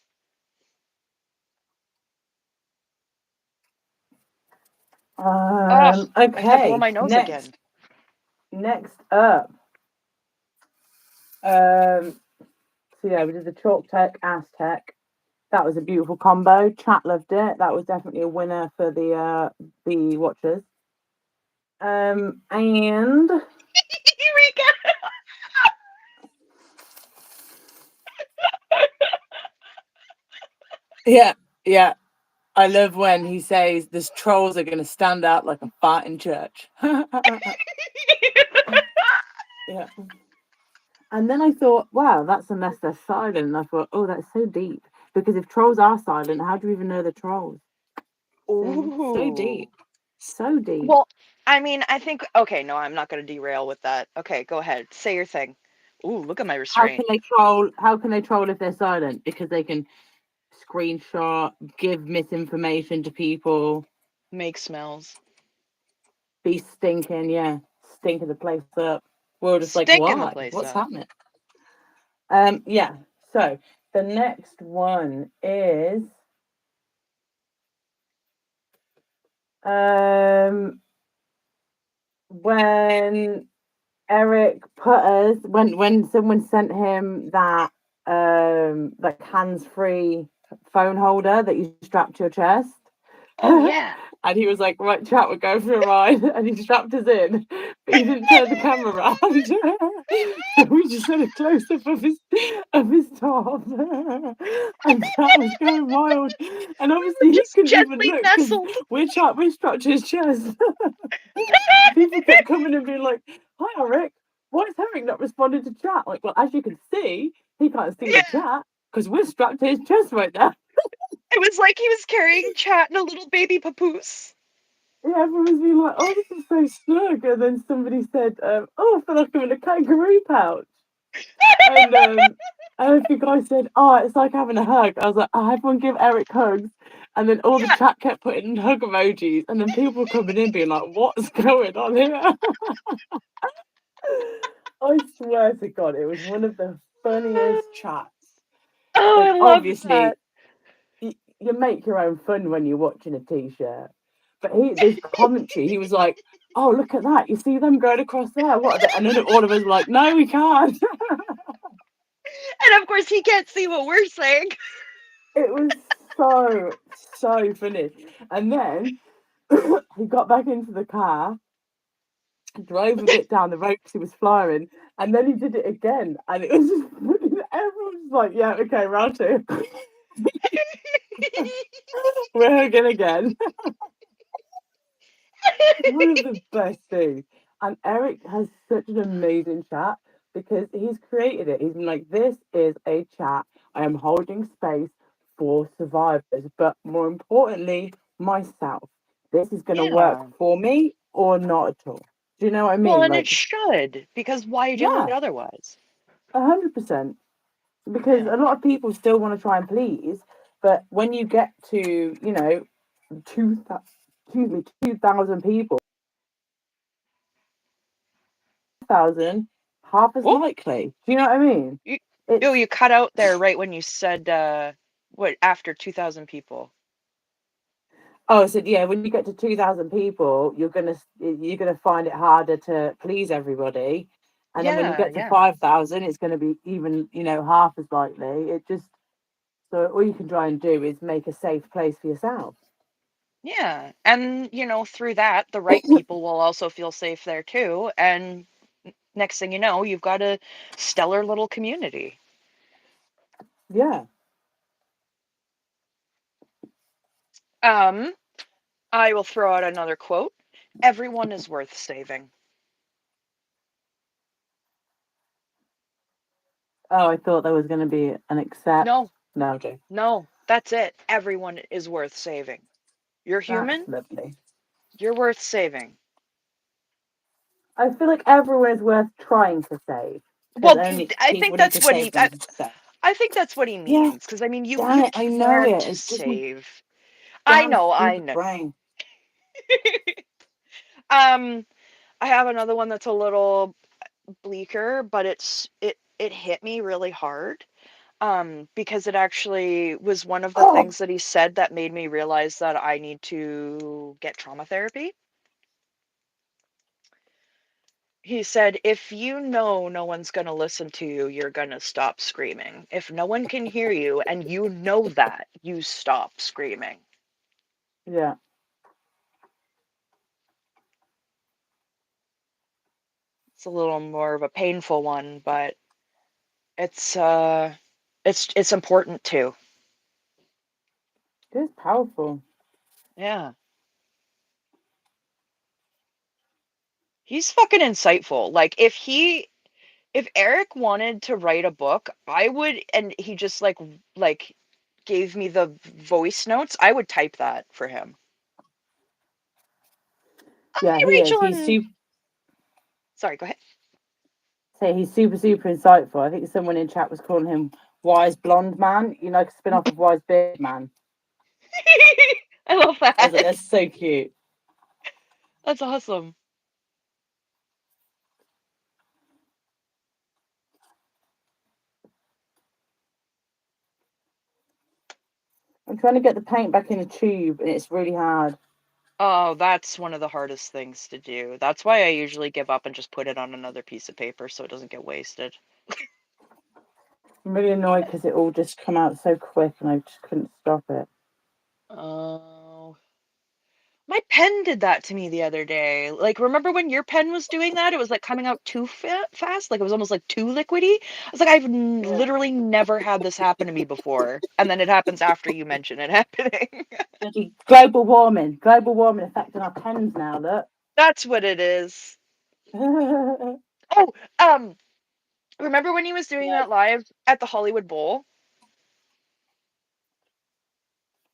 Okay. I have to blow my nose again. Next up. So yeah, we did the chalk tech, Aztec. That was a beautiful combo. Chat loved it. That was definitely a winner for the watchers. And Eureka! Yeah. I love when he says this trolls are going to stand out like a fart in church. Yeah. And then I thought, wow, that's unless they're silent. And I thought, oh, that's so deep. Because if trolls are silent, how do you even know they're trolls? So deep. So deep. Well, I mean, I think, okay, no, I'm not going to derail with that. Okay, go ahead. Say your thing. Ooh, look at my restraint. How can they troll if they're silent? Because they can screenshot, give misinformation to people. Make smells. Be stinking, yeah. Stinking the place up. We're just like, why? What's happening? Yeah. So the next one is when Eric put us when someone sent him that like hands-free phone holder that you strap to your chest. Oh yeah. And he was like, right, chat, we're going for a ride. And he strapped us in, but he didn't turn the camera around. So we just had a close-up of his top. And chat was going wild. And obviously he couldn't even look because we're strapped to his chest. people kept coming and being like, "Hi, Eric. Why is Eric not responding to chat?" Like, well, as you can see, he can't see the Yeah. chat because we're strapped to his chest right now. It was like he was carrying chat in a little baby papoose. Yeah, everyone was being like, "Oh, this is so snug," and then somebody said, "Oh, I feel like I'm in a kangaroo pouch." And the guy said, "Oh, it's like having a hug." I was like, "Oh, everyone give Eric hugs." And then all the Yeah. chat kept putting hug emojis, and then people were coming in being like, "What's going on here?" I swear to God, it was one of the funniest chats. Oh, Like, I love obviously, that. you make your own fun when you're watching a t-shirt. But this commentary, he was like, "Oh, look at that! You see them going across there? What?" And then all of us were like, "No, we can't." And of course, he can't see what we're saying. It was so funny. And then he got back into the car, drove a bit down the road because he was flying, and then he did it again, and it was just everyone was like, "Yeah, okay, round two, we're hugging again." One of the best things. And Eric has such an amazing chat because he's created it. He's been like, "This is a chat. I am holding space for survivors, but more importantly, myself. This is going to work Yeah. for me or not at all." Do you know what I Well, mean? and it Like, should, because why do it yeah, otherwise? 100%. Because Yeah. a lot of people still want to try and please, but when you get to, 2,000 people, 1,000, half as Oh, likely. Do you know what I mean? you, oh, It's you cut out there right when you said what after 2,000 people. oh, so yeah, when you get to 2,000 people, you're gonna find it harder to please everybody, and then when you Yeah, get to yeah. 5,000, it's gonna be even half as likely. It just so all you can try and do is make a safe place for yourself. Yeah. And, through that, the right people will also feel safe there too. And next thing you know, you've got a stellar little community. Yeah. Um, I will throw out another quote. Everyone is worth saving. Oh, I thought there was gonna be an accept. No, No, okay. no, that's it. Everyone is worth saving. You're That's human, lovely. you're worth saving. I feel like everyone is worth trying to save because Well, only I think people need that's to what save he I, themselves. I think that's what he Yeah, means because I mean damn you it, I know can't it. It's just my save. I damn know, I stupid know. brain. um I have another one that's a little bleaker, but it hit me really hard. Because it actually was one of the Oh, things that he said that made me realize that I need to get trauma therapy. He said, if you know no one's going to listen to you, you're going to stop screaming. If no one can hear you and you know that, you stop screaming. yeah. It's a little more of a painful one, but it's important too. It is powerful. Yeah. He's fucking insightful. Like if Eric wanted to write a book, I would and he just like gave me the voice notes, I would type that for him. Yeah, Hi he is. Rachel and sorry, go ahead. He's super insightful. I think someone in chat was calling him Wise Blonde Man. Like a spin off of Wise Beard Man. I love I was like, that. that's so cute. That's awesome. I'm trying to get the paint back in the tube, and it's really hard. Oh, that's one of the hardest things to do. That's why I usually give up and just put it on another piece of paper so it doesn't get wasted. I'm really annoyed because it all just come out so quick, and I just couldn't stop it. Oh. My pen did that to me the other day. Like, remember when your pen was doing that? It was like coming out too fast. Like it was almost like too liquidy. I was like, I've literally never had this happen to me before. And then it happens after you mention it happening. Global warming affecting our pens now. Look. That's what it is. Oh, remember when he was doing that live at the Hollywood Bowl?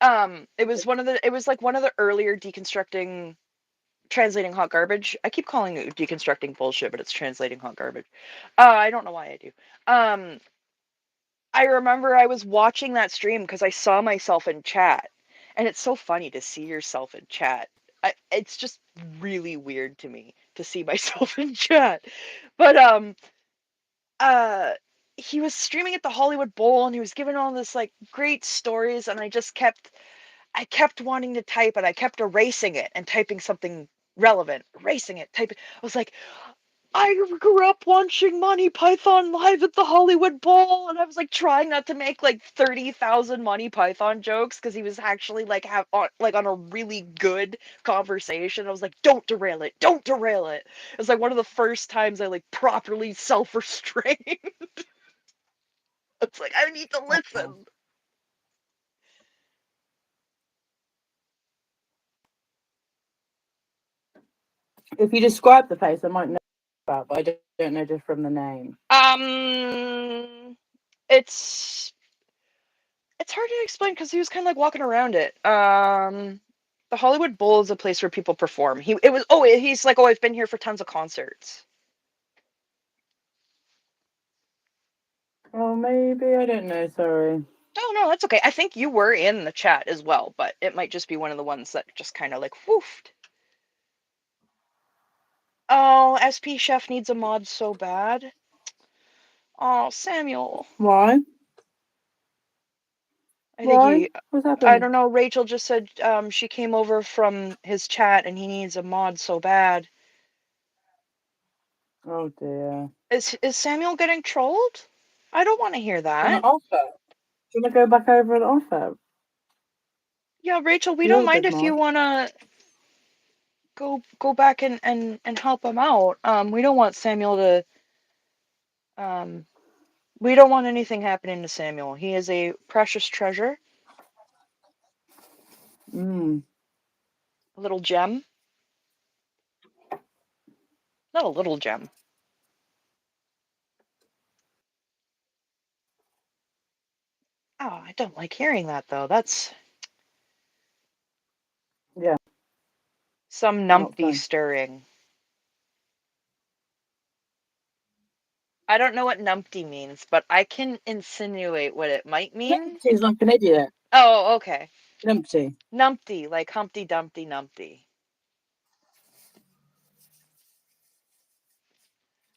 It was like one of the earlier deconstructing translating hot garbage. I keep calling it deconstructing bullshit, but it's translating hot garbage. I don't know why I do. I remember I was watching that stream because I saw myself in chat, and it's so funny to see yourself in chat. It's just really weird to me to see myself in chat. But uh he was streaming at the Hollywood Bowl and he was giving all this like great stories, and I kept wanting to type and I kept erasing it and typing something relevant, erasing it, typing. I was like, I grew up watching Monty Python live at the Hollywood Bowl, and I was like trying not to make like 30,000 Monty Python jokes because he was actually like on a really good conversation. I was like, don't derail it, don't derail it. It was like one of the first times I like properly self-restrained. It's like I need to listen. If you describe the face, I might know about, but I don't know just from the name. It's hard to explain because he was kind of like walking around it. The Hollywood Bowl is a place where people perform. He's like, oh, I've been here for tons of concerts. Oh, maybe, I don't know, sorry. Oh no, that's okay. I think you were in the chat as well, but it might just be one of the ones that just kind of like woofed. Oh, SP Chef needs a mod so bad. Oh, Samuel. Why? Why? What's happened? I don't know. Rachel just said she came over from his chat and he needs a mod so bad. Oh dear. Is Samuel getting trolled? I don't want to hear that. Do you want to go back over and offer? Yeah, Rachel, we don't mind if you want to go back and help him out. We don't want Samuel to we don't want anything happening to Samuel. He is a precious treasure. A little gem. Not a little gem. Oh, I don't like hearing that though. That's some numpty stirring. I don't know what numpty means, but I can insinuate what it might mean. He's like an idiot. Oh, okay. Numpty. Numpty, like Humpty Dumpty Numpty.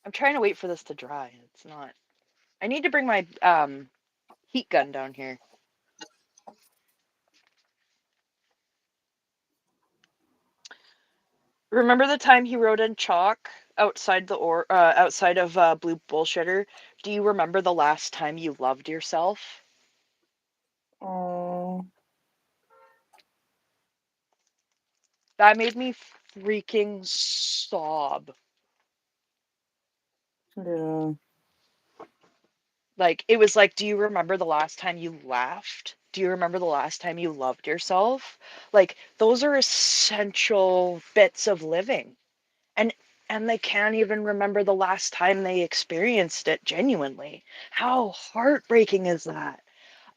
I'm trying to wait for this to dry. It's not. I need to bring my heat gun down here. Remember the time he wrote in chalk outside of Blue Bullshitter? Do you remember the last time you loved yourself? Oh. That made me freaking sob. Yeah. Like, it was like, do you remember the last time you laughed? Do you remember the last time you loved yourself? Like, those are essential bits of living. And they can't even remember the last time they experienced it genuinely. How heartbreaking is that?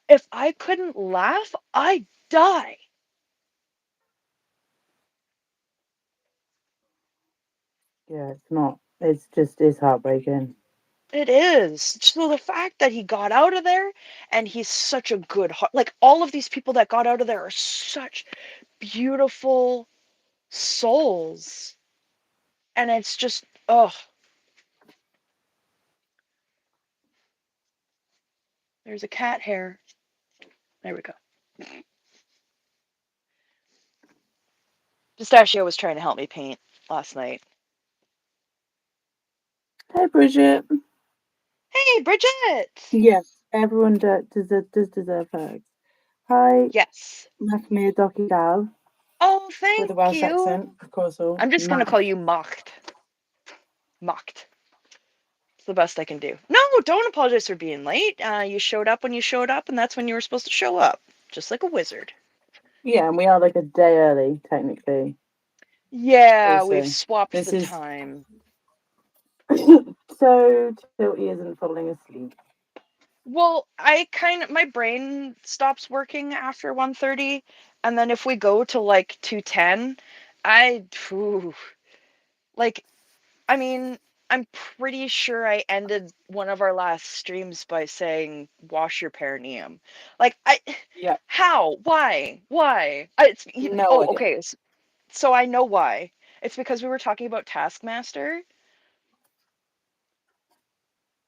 If I couldn't laugh, I'd die. Yeah, it's not. It's heartbreaking. It is. So the fact that he got out of there and he's such a good heart, like all of these people that got out of there are such beautiful souls. And it's just, oh. There's a cat hair. There we go. Pistachio was trying to help me paint last night. Hey, Bridget. Hey, Bridget! Yes, everyone does deserve hugs. Hi. Yes. Mahmir Doki Dal. Oh, thank you. With a Welsh accent, of course. I'm just going to call you Macht. Macht. It's the best I can do. No, don't apologize for being late. You showed up when you showed up, and that's when you were supposed to show up. Just like a wizard. Yeah, and we are like a day early, technically. Yeah, we've Also, swapped this the is time. so Tilty isn't falling asleep. Well, my brain stops working after 1:30, and then if we go to like 2:10, phew, like I mean, I'm pretty sure I ended one of our last streams by saying wash your perineum. Like Yeah, how? Why? no Oh, idea. okay. So I know why. It's because we were talking about Taskmaster,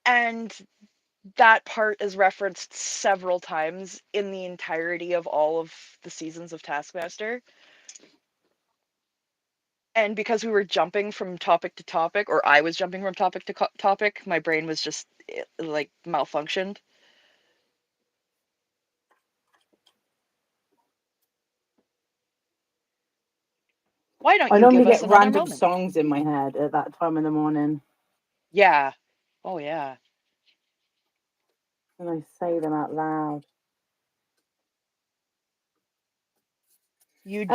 and that part is referenced several times in the entirety of all of the seasons of Taskmaster. And because we were jumping from topic to topic, or I was jumping from topic to topic, my brain was just like malfunctioned. Why don't I you give normally us get another random moment? songs in my head at that time in the morning, Yeah. Oh, yeah. and I say them out loud. You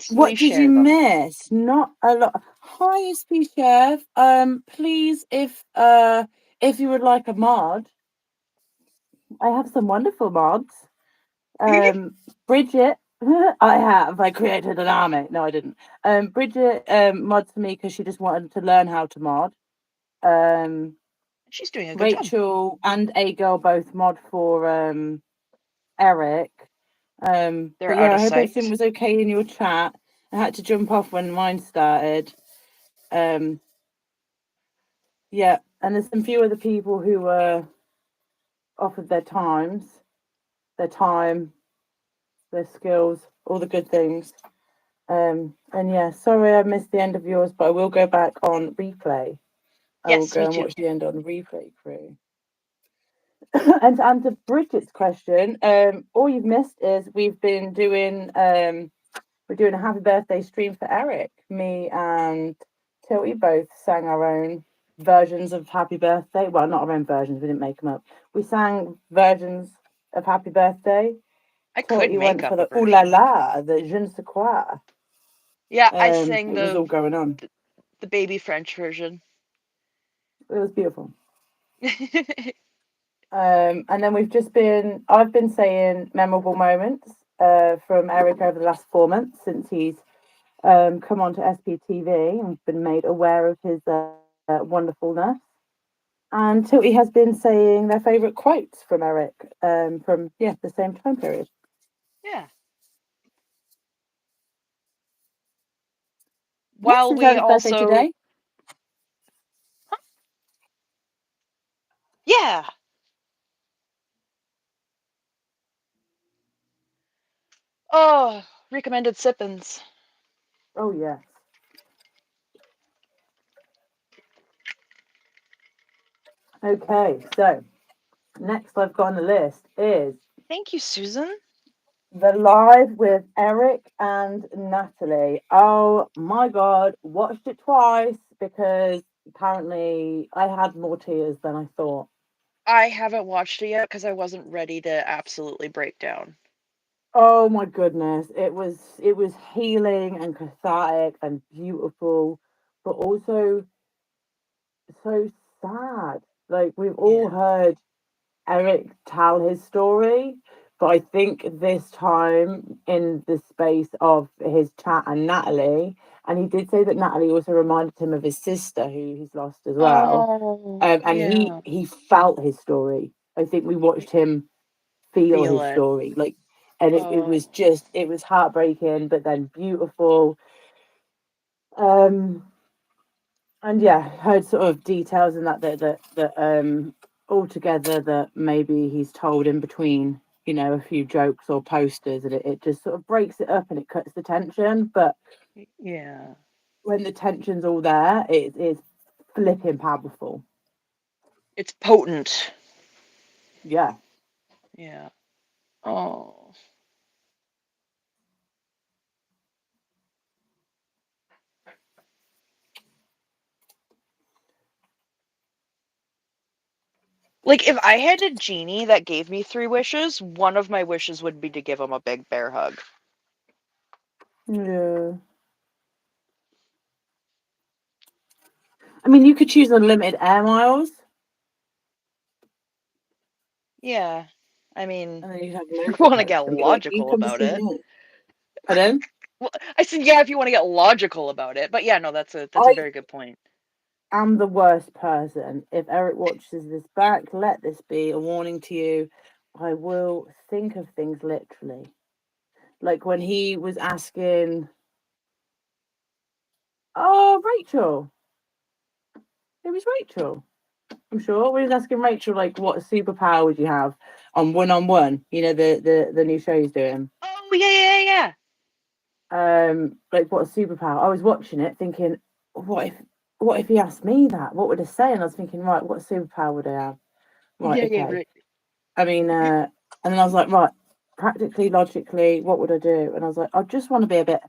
What generously did you share them. miss? Not a lot. Hi, SP Chef. Please, if you would like a mod, I have some wonderful mods. Bridget, I have. I created an army. No, I didn't. Bridget mods me because she just wanted to learn how to mod. Um, She's doing a good job. Rachel and A girl both mod for Eric. They're But out yeah, of I hope everything sight. was okay in your chat. I had to jump off when mine started. Um, yeah, and there's some few other people who were offered their time, their skills, all the good things. And yeah, sorry I missed the end of yours, but I will go back on replay. I will Yes, go me and too. watch the end on replay crew. And to answer Bridget's question, all you've missed is we're doing a happy birthday stream for Eric. Me and Tilty both sang our own versions of Happy Birthday. Well, not our own versions, we didn't make them up. We sang versions of Happy Birthday. I could Tilty make went up for a the ooh la version. la, the je ne sais quoi. Yeah, I sang It was all going on. the baby French version. It was beautiful. And then I've been saying memorable moments from Eric over the last 4 months since he's come on to SPTV and been made aware of his wonderfulness. And Tilty has been saying their favourite quotes from Eric from the same time period. Yeah. Yeah, While since we Eric's birthday also, today. yeah. Oh, recommended sippins. Oh yes. Okay, so next I've got on the list is Thank you, Susan. the live with Eric and Natalie. Oh my god, watched it twice because apparently I had more tears than I thought. I haven't watched it yet because I wasn't ready to absolutely break down. Oh my goodness, it was healing and cathartic and beautiful, but also so sad. Like we've all Yeah. heard Eric tell his story, but I think this time in the space of his chat and Natalie, and he did say that Natalie also reminded him of his sister who he's lost as well. Oh, And he yeah. he felt his story. I think we watched him feel Feel his it. story, like, and Oh, it was heartbreaking, but then beautiful. Um, and yeah, heard sort of details and that altogether that maybe he's told in between, a few jokes or posters, and it just sort of breaks it up and it cuts the tension. But yeah. when the tension's all there, it's flipping powerful. It's potent. Yeah. Yeah. Oh. Like, if I had a genie that gave me 3 wishes, one of my wishes would be to give him a big bear hug. Yeah. I mean, you could choose unlimited air miles. Yeah. I mean, And then you have if you motor want to coach get and be like, you logical come about see it. me. Pardon? Well, I said, yeah, if you want to get logical about it. But yeah, no, that's a very good point. I'm the worst person. If Eric watches this back, let this be a warning to you. I will think of things literally. Like when he was asking, oh, Rachel. It was Rachel. I'm sure. We was asking Rachel, like, what superpower would you have on One? You know, the new show he's doing. Oh, yeah. Like, what superpower? I was watching it thinking, what if he asked me that? What would I say? And I was thinking, right, what superpower would I have? Right, okay. Right. I mean, and then I was like, right, practically, logically, what would I do? And I was like, I just want to be a bit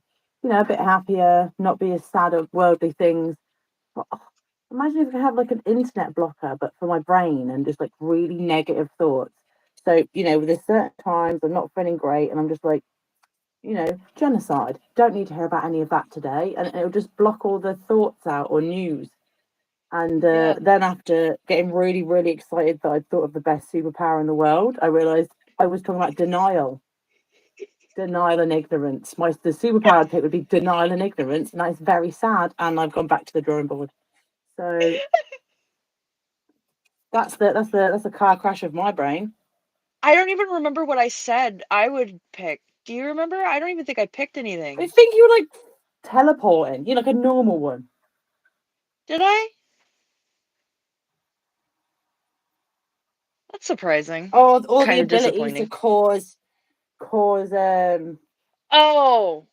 happier, not be as sad of worldly things. But, imagine if I could have like an internet blocker, but for my brain and just like really negative thoughts. So, there's certain times I'm not feeling great and I'm just like, genocide. Don't need to hear about any of that today. And it'll just block all the thoughts out or news. And then after getting really, really excited that I'd thought of the best superpower in the world, I realised I was talking about denial. Denial and ignorance. The superpower I'd pick would be denial and ignorance, and that is very sad. And I've gone back to the drawing board. So that's the car crash of my brain. I don't even remember what I said I would pick. Do you remember? I don't even think I picked anything. I think you were like teleporting. You're like a normal one. Did I? That's surprising. Or the Kind of ability to disappointing. cause Oh.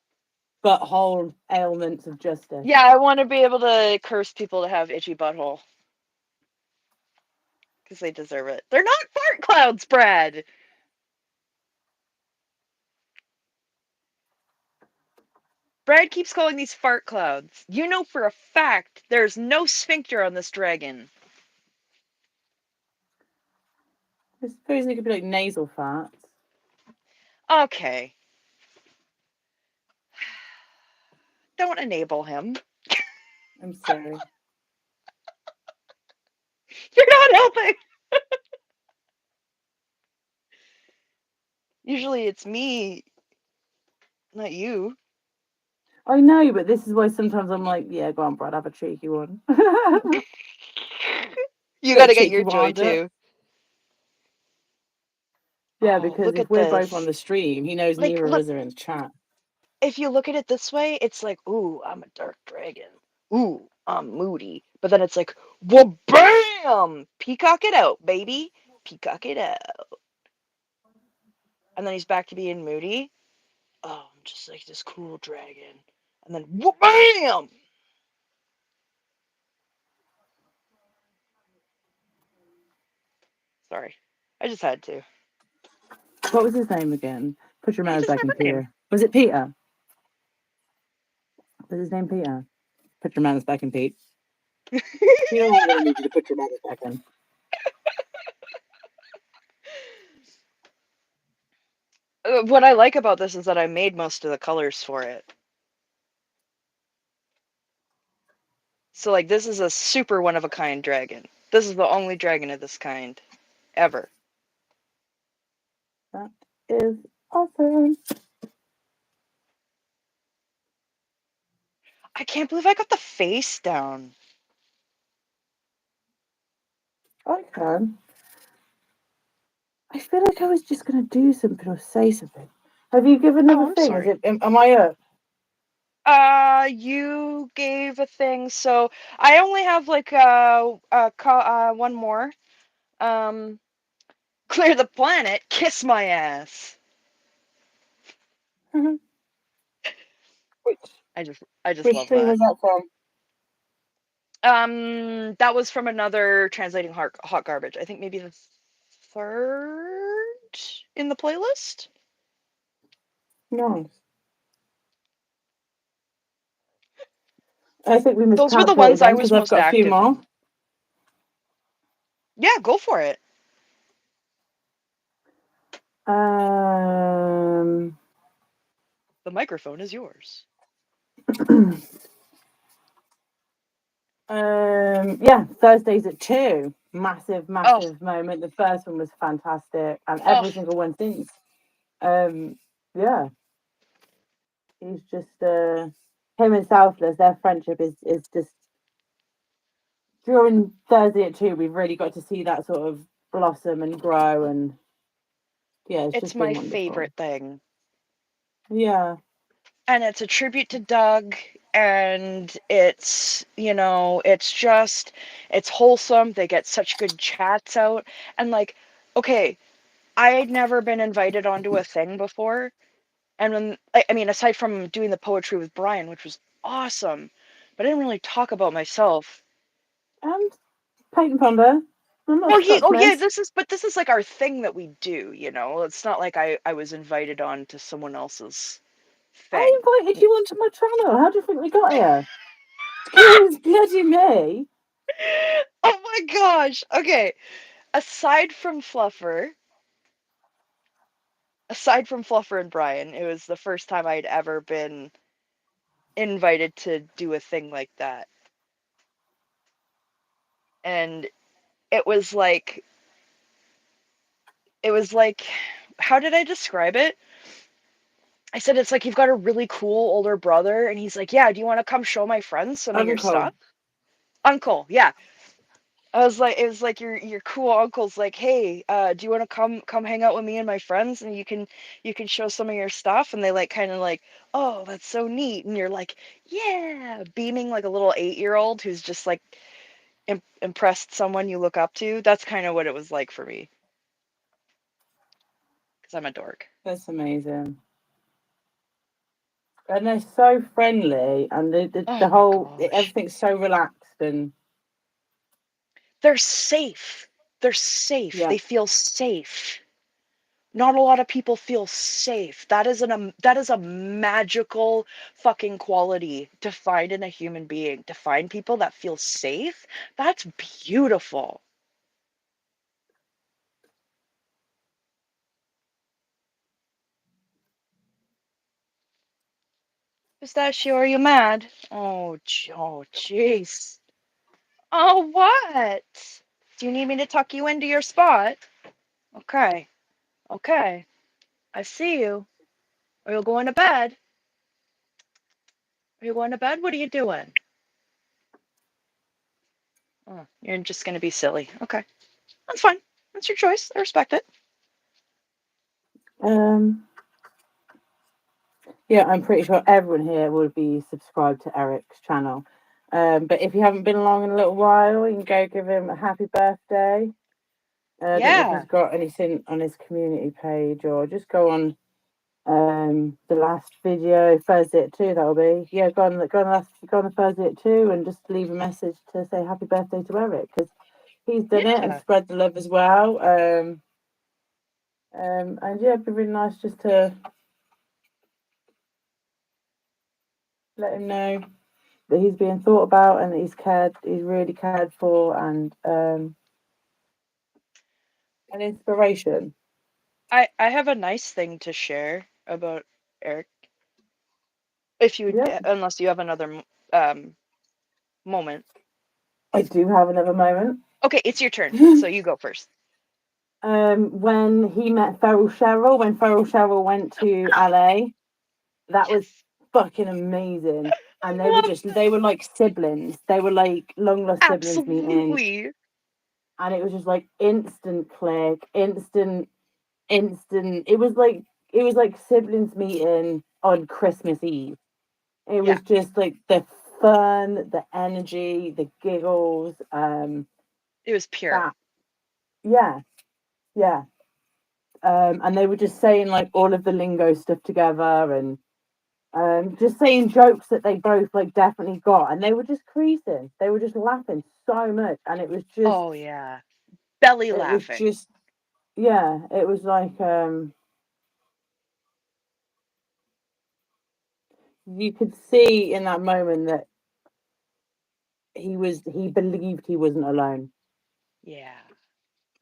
butthole ailments of justice. Yeah, I want to be able to curse people to have itchy butthole. Because they deserve it. They're not fart clouds, Brad! Brad keeps calling these fart clouds. You know for a fact there's no sphincter on this dragon. I suppose they could be like nasal farts. Okay. Don't enable him. I'm sorry. You're not helping! Usually it's me, not you. I know, but this is why sometimes I'm like, yeah, go on, Brad, have a cheeky one. You Bit gotta of get cheeky your joy wind up. too. Yeah, Oh, because look if at we're both on this. the stream, he knows Like, neither of look, us are in the chat. if you look at it this way, it's like, ooh, I'm a dark dragon. Ooh, I'm moody. But then it's like, well, bam! Peacock it out, baby. Peacock it out. And then he's back to being moody. Oh, I'm just like this cool dragon. And then, bam! Sorry. I just had to. What was his name again? Put your He manners doesn't back in have a name. Peter. Was it Peter? Was his name Peter? Put your manners back in, Pete. You know I'm going to need you to put your manners back in. What I like about this is that I made most of the colors for it. So, like, this is a super one-of-a-kind dragon. This is the only dragon of this kind. Ever. That is awesome. I can't believe I got the face down. I can. I feel like I was just going to do something or say something. Have you given another thing? Sorry. Am I up? You gave a thing, so I only have like one more. Clear the planet, kiss my ass. Which I just love stream that. was that from? That was from another translating hot garbage. I think maybe the third in the playlist. Nice. I think we Those were the miscalculated ones I then was because I've most got a few active more. in. Yeah, go for it. Um, The microphone is yours. Yeah, Thursdays at 2. Massive, Oh, massive moment. The first one was fantastic, and oh, every single one since. Yeah, he's just him and Selfless. Their friendship is just during Thursday at 2. We've really got to see that sort of blossom and grow, and yeah, it's it's just been my wonderful. favorite thing. Yeah, And it's a tribute to Doug, and it's wholesome. They get such good chats out. And like, okay, I'd never been invited onto a thing before. And I mean, aside from doing the poetry with Brian, which was awesome, but I didn't really talk about myself. and Peyton Ponder. I'm not Oh yeah, Scotch Miss. this is like our thing that we do, you know. It's not like I was invited on to someone else's I thing. invited you onto my channel. How do you think we got here? Excuse bloody me. Oh my gosh. Okay. Aside from Fluffer, aside from Fluffer and Brian, it was the first time I'd ever been invited to do a thing like that. And it was like it was like how did I describe it? I said it's like you've got a really cool older brother and he's like, "Yeah, do you want to come show my friends some of your Uncle. stuff?" Uncle, yeah. I was like, it was like your cool uncle's like, hey, do you want to come hang out with me and my friends, and you can show some of your stuff, and they like kind of like, oh, that's so neat, and you're like, yeah, beaming like a little 8-year-old who's just like impressed someone you look up to. That's kind of what it was like for me, because I'm a dork. That's amazing. And they're so friendly, and the Oh my whole gosh, everything's so relaxed, and they're safe. They're safe. yeah, They feel safe. Not a lot of people feel safe. That is a magical fucking quality to find in a human being. To find people that feel safe, that's beautiful. Pistachio, are you mad? Oh, oh, jeez. Oh, what? Do you need me to tuck you into your spot? Okay, okay. I see you. Are you going to bed? Are you going to bed? What are you doing? Oh, you're just gonna be silly. Okay, that's fine. That's your choice. I respect it. um, yeah, I'm pretty sure everyone here will be subscribed to Eric's channel. But if you haven't been along in a little while, you can go give him a happy birthday. I don't know if he's Yeah. got anything on his community page, or just go on the last video Thursday at 2. That'll be, yeah, go on the Thursday at 2 and just leave a message to say happy birthday to Eric, because he's done it and Yeah. spread the love as well. And yeah, it'd be really nice just to let him know that he's being thought about and that he's really cared for, and an inspiration. I have a nice thing to share about Eric. If you Yeah, unless you have another um moment. I do have another moment. Okay, it's your turn. So you go first. When he met when Feral Cheryl went to LA, that was Yes. fucking amazing. And Love they were like siblings. They were like long lost siblings meeting, absolutely. and it was just like instant click, instant. It was like siblings meeting on Christmas Eve. It Yeah. was just like the fun, the energy, the giggles. It was pure. That yeah, yeah. And they were just saying like all of the lingo stuff together, and just saying jokes that they both like definitely got, and they were just creasing. They were just laughing so much, and Oh yeah. Belly it was laughing. just, yeah, it was like you could see in that moment that he believed he wasn't alone, Yeah.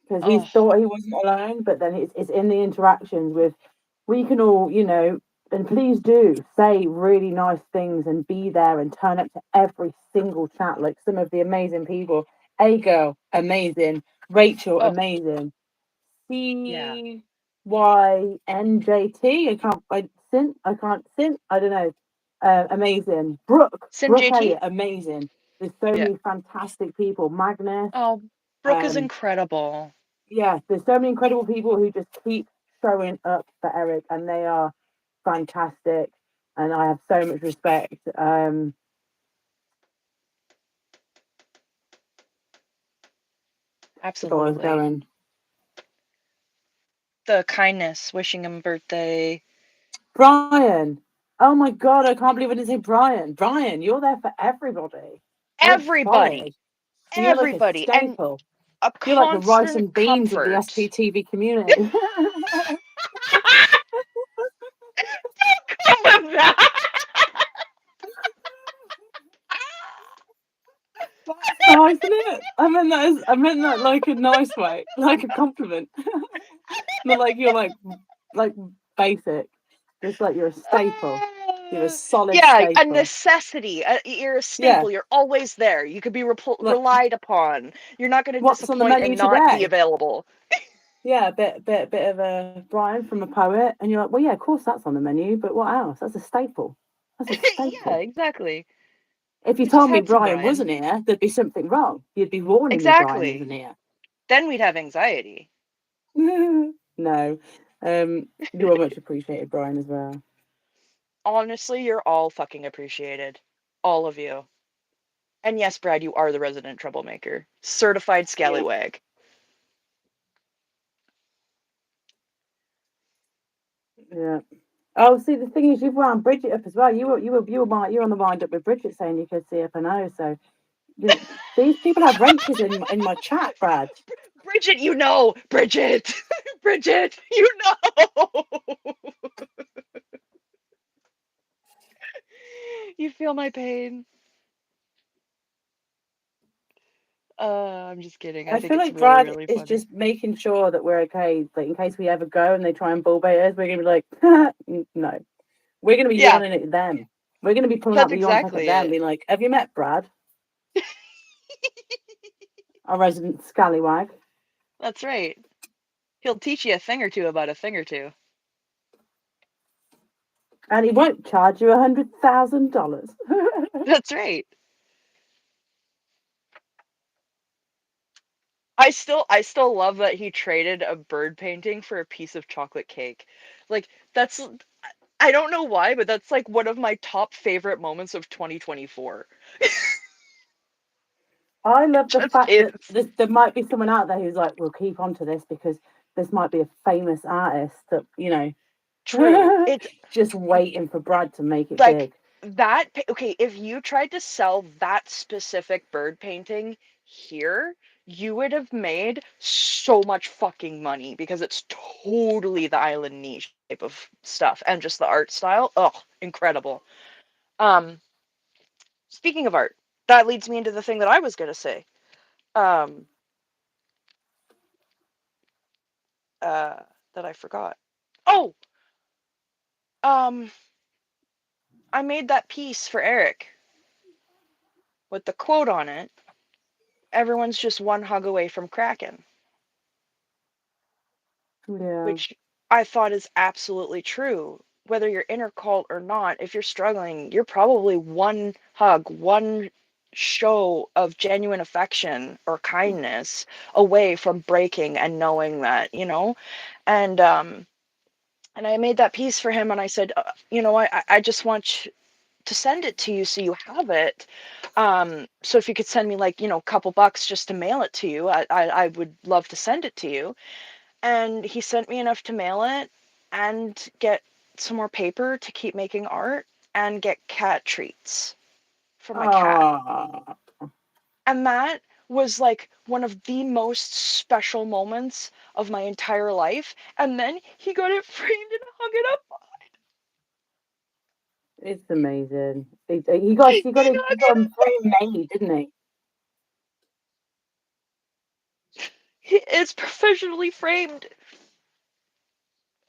because he Oh, thought he wasn't alone, but then it's in the interactions with, we can all, you know, And please do say really nice things and be there and turn up to every single chat like some of the amazing people. A girl, amazing. Rachel, Oh, amazing. yeah. CYNJT. I can't sin. I don't know. Amazing. Sin Brooke JT? Elliott, amazing. There's so Yeah. many fantastic people. Magnus. Oh, Brooke is Um, incredible. yeah, there's so many incredible people who just keep showing up for Eric, and they are fantastic. And I have so much respect. Forgot where I was Absolutely. going. The kindness, wishing him birthday. Brian. Oh my god, I can't believe I didn't say Brian. Brian, you're there for everybody. You're solid. Everybody. You're like a Everybody. And staple. a You're like the rice constant and beans of the comfort. SPTV community. Come with that. That's nice, isn't it? I meant that like a nice way, like a compliment. Not like you're like basic. Just like you're a staple. You're a solid Yeah, a staple. necessity. You're a Yeah. staple. You're always there. You could be Like relied upon. You're not going to what's on the disappoint menu and not be today? available. Yeah, bit of a Brian from a poet, and you're like, well, yeah, of course that's on the menu, but what else? That's a staple. That's a Yeah, staple. exactly. If you We just told me had some Brian Brian. wasn't here, there'd be something wrong. You'd be warning me Brian Exactly. isn't here. Then we'd have anxiety. No, you are much appreciated, Brian, as well. Honestly, you're all fucking appreciated. All of you. And yes, Brad, you are the resident troublemaker. Certified Yeah. scallywag. Yeah. Oh, see, the thing is, you've wound Bridget up as well. You're on the wind up with Bridget saying you could see up and O. So these people have wrenches in my chat, Brad. Bridget, you know! Bridget! Bridget, you know! You feel my pain. I'm just kidding. I I think feel it's like really, Brad really is funny. just making sure that we're okay. Like in case we ever go and they try and bull bait us, we're gonna be like, no, we're gonna be Yeah, yawning at them. We're gonna be pulling out that's the yawn tech at exactly them, it. being like, "Have you met Brad, our resident scallywag?" That's right. He'll teach you a thing or two about a thing or two. And he won't charge you $100,000. That's right. I still love that he traded a bird painting for a piece of chocolate cake. Like that's I don't know why, but that's like one of my top favorite moments of 2024. I love the Just fact is. that there might be someone out there who's like, "We'll keep on to this because this might be a famous artist that True. It's just waiting for Brad to make it like big." okay, if you tried to sell that specific bird painting here, you would have made so much fucking money because it's totally the island niche type of stuff and just the art style. Oh, incredible. Um, Speaking of art, that leads me into the thing that I was gonna say. Um, that I forgot. Oh, um, I made that piece for Eric with the quote on it. Everyone's just one hug away from cracking, Yeah. which I thought is absolutely true. Whether you're in a cult or not, if you're struggling, you're probably one hug, one show of genuine affection or kindness away from breaking and knowing that. And and I made that piece for him and I said, I just want to send it to you so you have it. So if you could send me like, a couple bucks just to mail it to you, I would love to send it to you. And he sent me enough to mail it and get some more paper to keep making art and get cat treats for my cat. Oh, And that was like one of the most special moments of my entire life. And then he got it framed and hung it up. it's amazing. He got He it. He hung got it him up. pre-made, didn't he? It's professionally framed.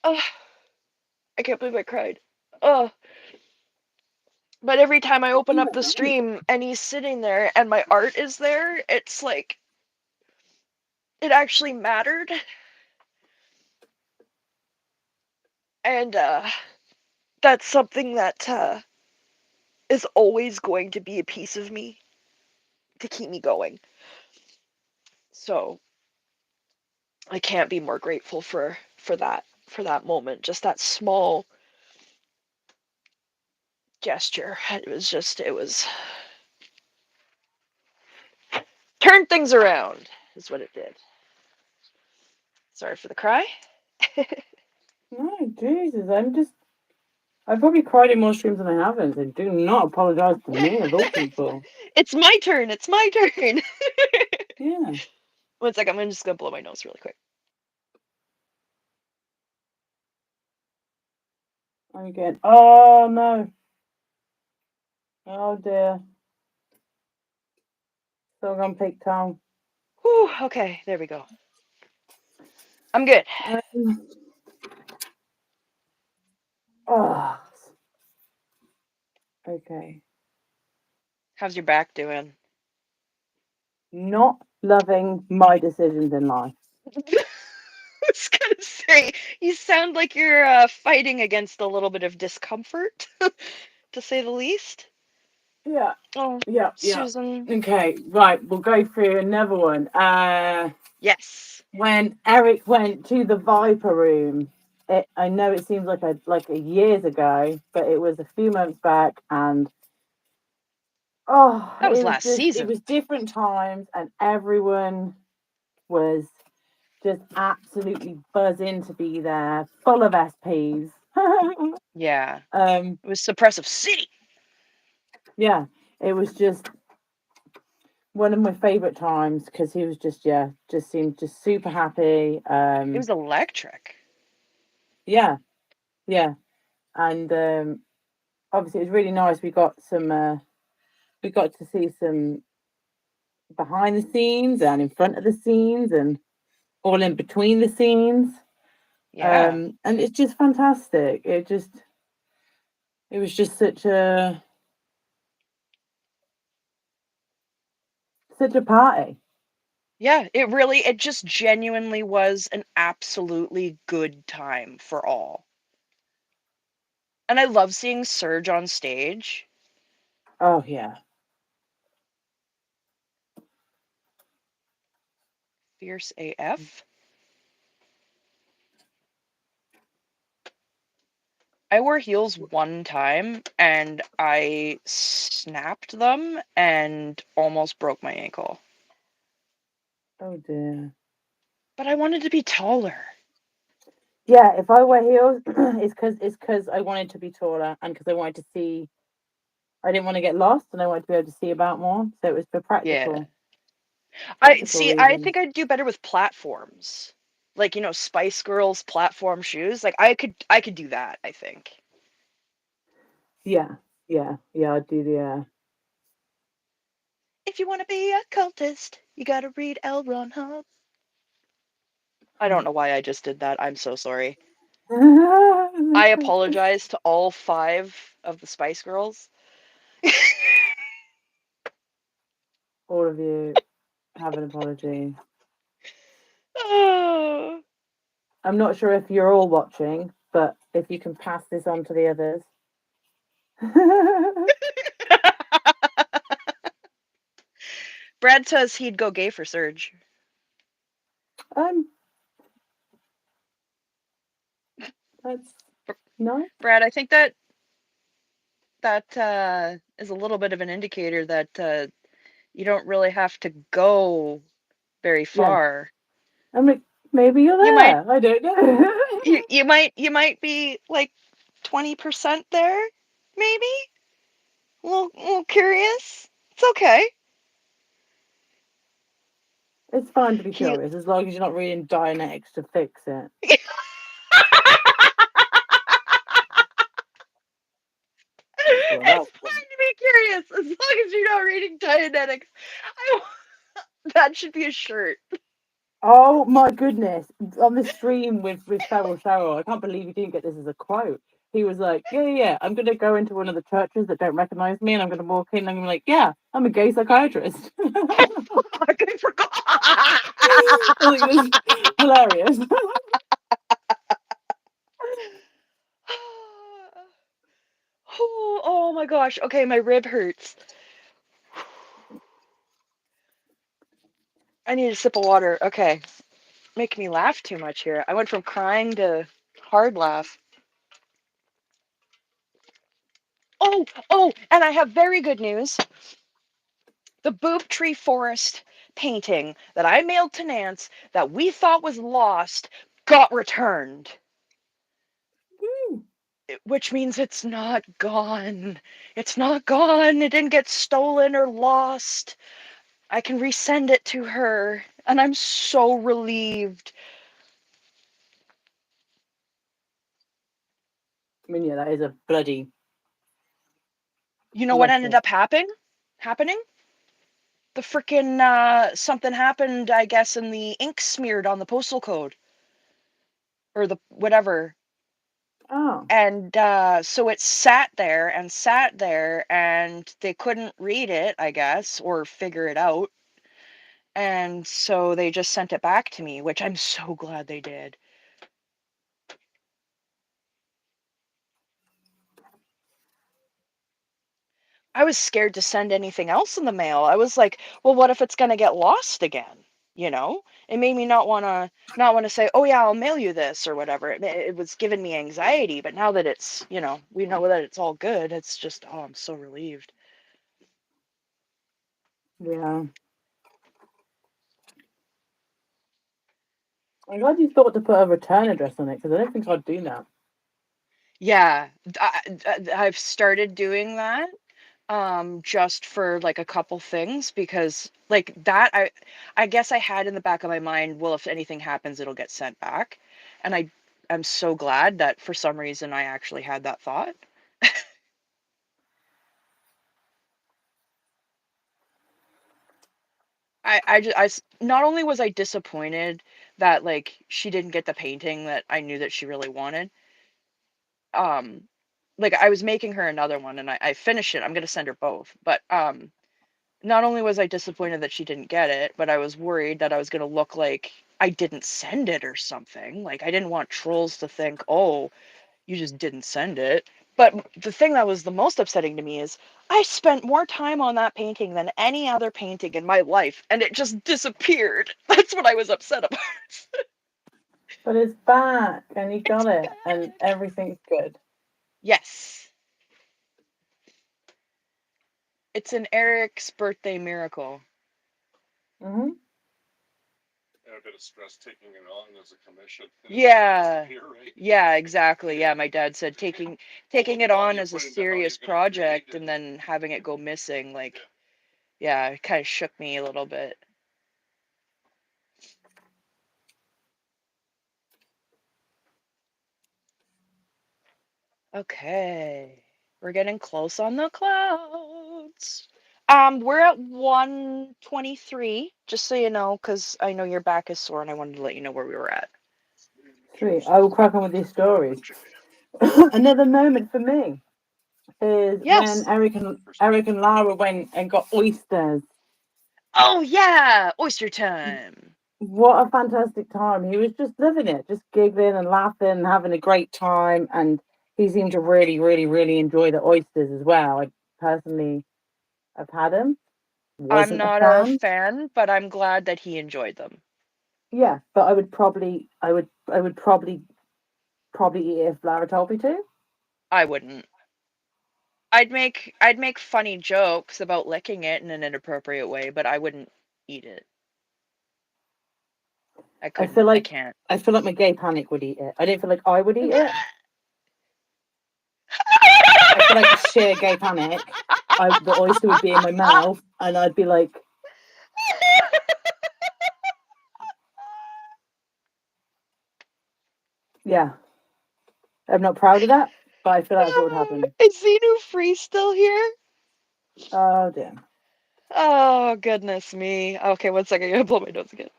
Ugh, I can't believe I cried. Oh, but every time I open up the Yeah. stream and he's sitting there and my art is there, it's like it actually mattered. And that's something that is always going to be a piece of me to keep me going. So I can't be more grateful for that moment, just that small gesture. It was turned things around is what it did. Sorry for the cry. No, Jesus, I've probably cried in more streams than I haven't, so do not apologise to me of all people. It's my turn. It's my turn. Yeah. One second, I'm just gonna blow my nose really quick. Again. Oh no. Oh dear. Still gone peak time. Whew, okay, there we go. I'm good. Oh. Okay. How's your back doing? Not loving my decisions in life. I was gonna say, you sound like you're fighting against a little bit of discomfort, to say the least. Yeah. Oh, Yeah. Susan. Okay, right, we'll go through another one. Yes. When Eric went to the Viper room, I know it seems like a years ago, but it was a few months back, and That was it was last season. different times, and everyone was just absolutely buzzing to be there, full of SPs. Yeah. um, It was Suppressive City. yeah, it was just one of my favorite times because he was just seemed just super happy. It was electric. Yeah, yeah, and obviously it was really nice. We got to see some behind the scenes and in front of the scenes and all in between the scenes. Yeah. And it's just fantastic. It was just such a party. Yeah, it just genuinely was an absolutely good time for all. And I love seeing Surge on stage. Oh yeah. Fierce AF. I wore heels one time and I snapped them and almost broke my ankle. Oh dear. But I wanted to be taller. Yeah, if I wear heels, it's because I wanted to be taller and because I wanted to see. I didn't want to get lost, and I wanted to be able to see about more. So it was for Yeah. practical I reasons. think I'd do better with platforms. Like, Spice Girls platform shoes. Like I could do that, I think. Yeah, yeah. I'd do the. If you want to be a cultist, you got to read L. Ron Hubbard. I don't know why I just did that. I'm so sorry. I apologize to all 5 of the Spice Girls. All of you have an apology. Oh. I'm not sure if you're all watching, but if you can pass this on to the others. Brad says he'd go gay for Surge. um, that's no. Brad, I think that is a little bit of an indicator that you don't really have to go very Yeah, far. I'm like, maybe you're You might there. I don't know. you might be like 20% there, maybe. A little curious. It's okay. It's fine to be He curious as long as you're not reading Dianetics to fix it. Well, It's fine to be curious as long as you're not reading Dianetics. I, that should be a shirt. oh my goodness! On the stream with Feral Cheryl, I can't believe you didn't get this as a quote. he was like, yeah, I'm going to go into one of the churches that don't recognize me, and I'm going to walk in and I'm going to be like, yeah, I'm a gay psychiatrist. I forgot. I think it was hilarious. Oh my gosh. Okay, my rib hurts. I need a sip of water. Okay. Making me laugh too much here. I went from crying to hard laugh. Oh, and I have very good news. The Boob Tree Forest painting that I mailed to Nance that we thought was lost got returned. Which means it's not gone. It's not gone. It didn't get stolen or lost. I can resend it to her, and I'm so relieved. I mean, yeah, that is a bloody. You know what ended up happening? The frickin' something happened, I guess, and the ink smeared on the postal code. Or the whatever. Oh. And so it sat there, and they couldn't read it, I guess, or figure it out. And so they just sent it back to me, which I'm so glad they did. I was scared to send anything else in the mail. I was like, well, what if it's going to get lost again? You know, it made me not want to say, oh yeah, I'll mail you this or whatever. It was giving me anxiety. But now that it's, we know that it's all good. It's just, oh, I'm so relieved. Yeah. I'm glad you thought to put a return address on it, because I don't think I'd do that. Yeah, I've started doing that just for like a couple things, because like that I guess I had in the back of my mind, well, if anything happens, it'll get sent back. And I'm so glad that for some reason I actually had that thought. Not only was I disappointed that like she didn't get the painting that I knew that she really wanted, um like I was making her another one, and I finished it. I'm gonna send her both, but not only was I disappointed that she didn't get it, but I was worried that I was gonna look like I didn't send it or something. Like I didn't want trolls to think, oh, you just didn't send it. But the thing that was the most upsetting to me is I spent more time on that painting than any other painting in my life, and it just disappeared. That's what I was upset about. But it's back, and you It's got it, and back. everything's good. Yes. It's an Eric's birthday miracle. Mm-hmm. A bit of stress taking it on as a commission. Yeah. Yeah, exactly. Yeah, my dad said taking it on as a serious project and then having it go missing, like, yeah, it kind of shook me a little bit. Okay. We're getting close on the clouds. We're at 123, just so you know, because I know your back is sore and I wanted to let you know where we were at. Sweet. I will crack on with these stories. Another moment for me is when Yes. Eric and Lara went and got oysters. Oh, yeah. Oyster time. What a fantastic time. He was just loving it, just giggling and laughing and having a great time. And he seemed to really, really, really enjoy the oysters as well. I personally have had them. I'm Wasn't a not a fan. fan, but I'm glad that he enjoyed them. Yeah, but I would probably eat it if Lara told me to. I wouldn't. I'd make funny jokes about licking it in an inappropriate way, but I wouldn't eat it. I I feel couldn't. I like can't. I feel like my gay panic would eat it. I don't feel like I would eat it. I feel like sheer gay panic. The oyster would be in my mouth, and I'd be like, yeah, I'm not proud of that, but I feel that's what would happen. Is Xenu Free still here? Oh dear. Oh, goodness me. Okay, 1 second. I gotta blow my nose again.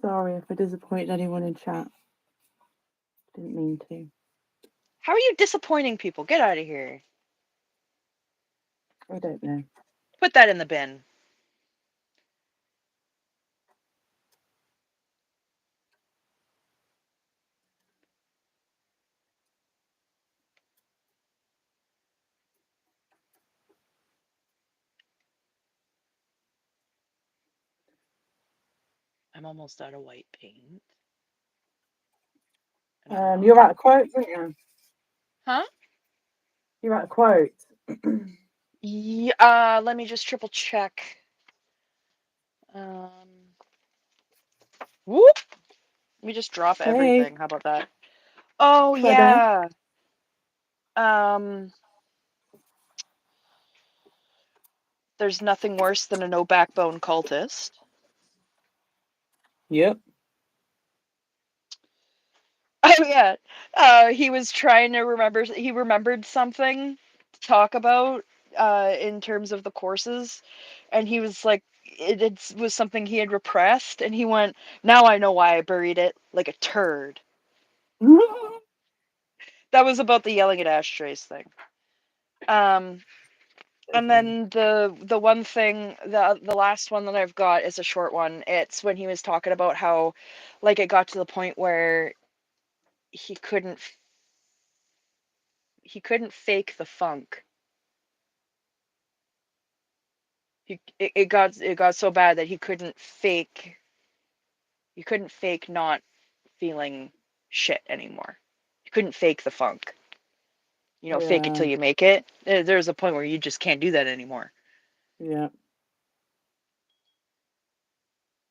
Sorry if I disappointed anyone in chat. Didn't mean to. How are you disappointing people? Get out of here. I don't know. Put that in the bin. I'm almost out of white paint. You're out of quotes, aren't you? Huh? You're out of quotes. Yeah, let me just triple check. Whoop! Let me just drop everything. How about that? Oh, yeah. There's nothing worse than a no backbone cultist. Yep. Oh yeah. He was trying to remember. He remembered something to talk about in terms of the courses, and he was like, it was something he had repressed, and he went, "Now I know why I buried it like a turd." That was about the yelling at ashtrays thing. And then the one thing, the last one that I've got is a short one. It's when he was talking about how, like, it got to the point where he couldn't fake the funk. It got so bad that he couldn't fake not feeling shit anymore. You couldn't fake the funk. You know, fake it till you make it. There's a point where you just can't do that anymore. Yeah.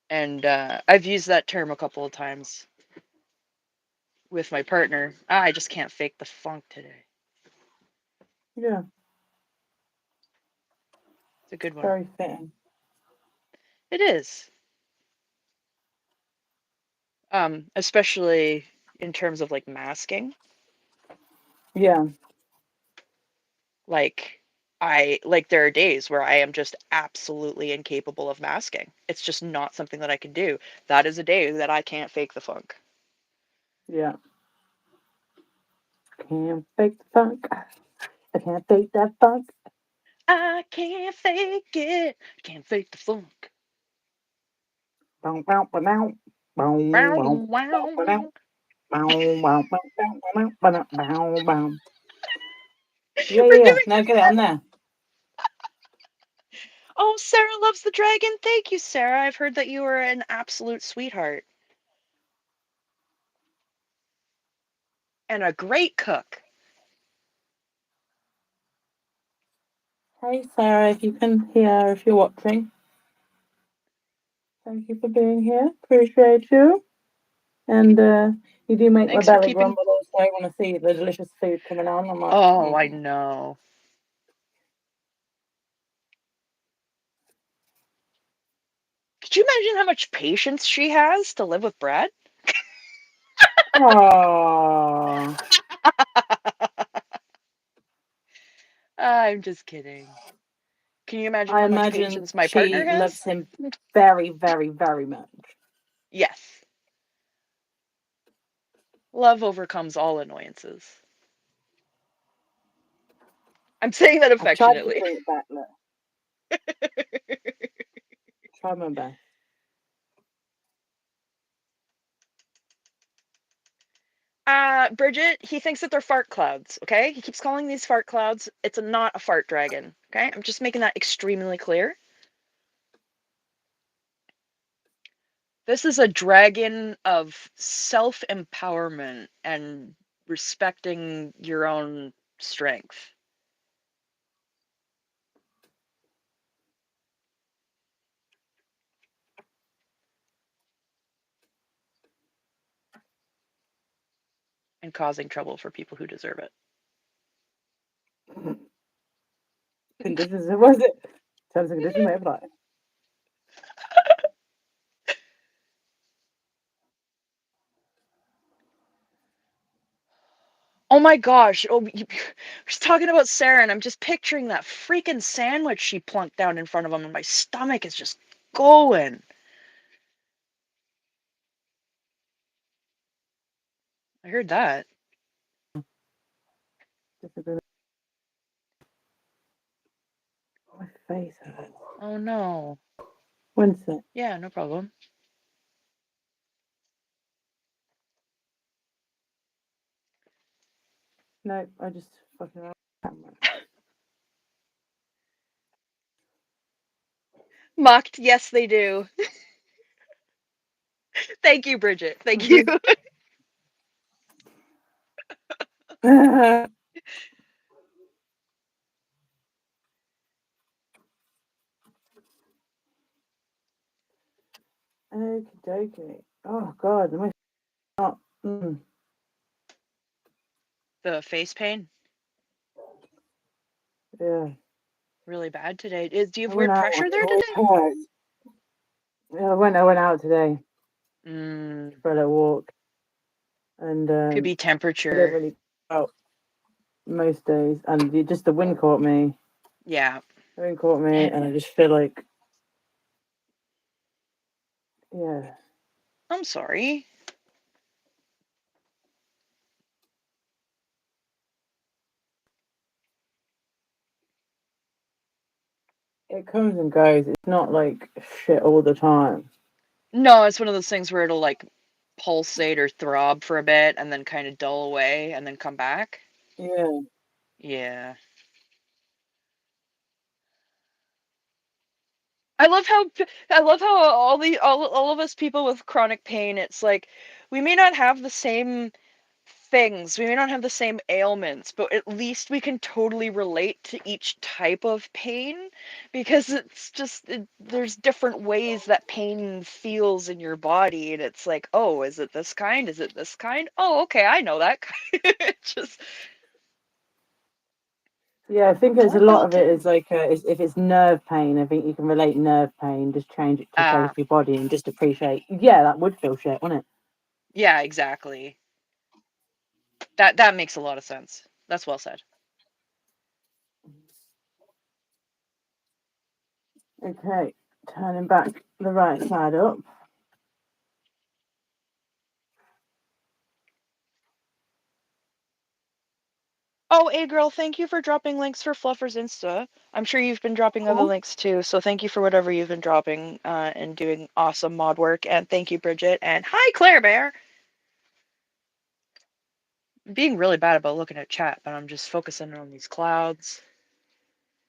And I've used that term a couple of times with my partner. I just can't fake the funk today. Yeah. It's a good one. Very fitting. It is. Especially in terms of like masking. Yeah. Like there are days where I am just absolutely incapable of masking. It's just not something that I can do. That is a day that I can't fake the funk. Yeah. Can't fake the funk. I can't fake that funk. I can't fake it. Can't fake the funk. Bow, bow, bow, bow. Bow, Wow, bow, bow, wow. bow, bow, bow, bow, bow, bow, bow. Yeah, We're yeah. doing. Now get it on there. Oh, Sarah loves the dragon. Thank you, Sarah. I've heard that you are an absolute sweetheart and a great cook. Hey, Sarah, if you can hear, if you're watching. Thank you for being here. Appreciate you. And you do make Thanks my for belly keeping. grumble also. I want to see the delicious food coming on. I'm like, Oh, I know. Could you imagine how much patience she has to live with Brad? oh. I'm just kidding. Can you imagine I how much imagine patience my partner she has? loves him very, very, very much. Yes. Love overcomes all annoyances. I'm saying that I've tried to affectionately. bring it back, look. Try my best. Bridget, he thinks that they're fart clouds, okay? He keeps calling these fart clouds. It's not a fart dragon, okay? I'm just making that extremely clear. This is a dragon of self-empowerment and respecting your own strength. And causing trouble for people who deserve it. Conditions, was it? Terms and conditions may apply. Oh my gosh. Oh, you was talking about Sarah, and I'm just picturing that freaking sandwich she plunked down in front of him, and my stomach is just going. I heard that. My face hurts. Oh no. One sec. Yeah, no problem. No, I just fucking around the camera. Mocked, yes they do. Thank you, Bridget. Thank you. Okie dokie. Oh god, am I not? The face pain, Yeah. really bad today. Do you I have went weird out. pressure there It always today? hurts. Yeah, I went out today Mm, for a little walk, and could be I don't temperature. really go out most days, and just the wind caught me. Yeah. The wind caught me, and I just feel like, yeah. I'm sorry. It comes and goes. It's not like shit all the time. No, it's one of those things where it'll like pulsate or throb for a bit and then kind of dull away and then come back. Yeah. Yeah. I love how all of us people with chronic pain, it's like we may not have the same things, we may not have the same ailments, but at least we can totally relate to each type of pain because it's just there's different ways that pain feels in your body, and it's like, oh, is it this kind? Is it this kind? Oh, okay, I know that kind. Just Yeah, I think it's it's a all lot of built it in. is like if it's nerve pain, I think you can relate nerve pain, just change it to Ah, both your body and just appreciate. Yeah, that would feel shit, wouldn't yeah, exactly. That makes a lot of sense. That's well said. it? Okay, turning back the right side up. Oh, A girl, thank you for dropping links for Fluffer's Insta. I'm sure you've been dropping other Cool. links too, so thank you for whatever you've been dropping and doing awesome mod work. And thank you, Bridget. And hi, Claire Bear. I'm being really bad about looking at chat, but I'm just focusing on these clouds.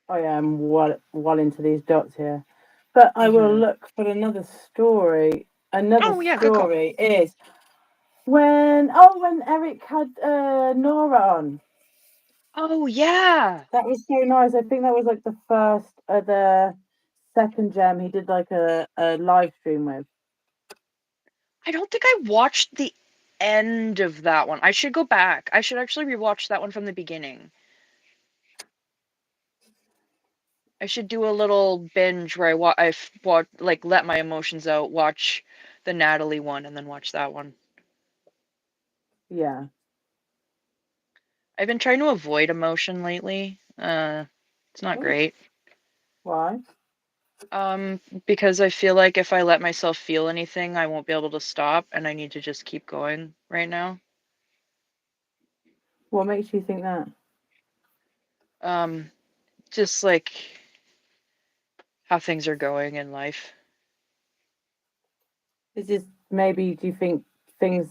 I am well into these dots here, but I will look for another story. Another Oh, yeah, good call. story is when Eric had Nora on. Oh, yeah. That was so nice. I think that was like the first, the second gem he did like a live stream with. I don't think I watched the end of that one. I should go back. I should actually rewatch that one from the beginning. I should do a little binge where I like let my emotions out, watch the Natalie one, and then watch that one. Yeah. I've been trying to avoid emotion lately. It's not great. Why? Because I feel like if I let myself feel anything, I won't be able to stop, and I need to just keep going right now. What makes you think that? Just like how things are going in life. Is this maybe? Do you think things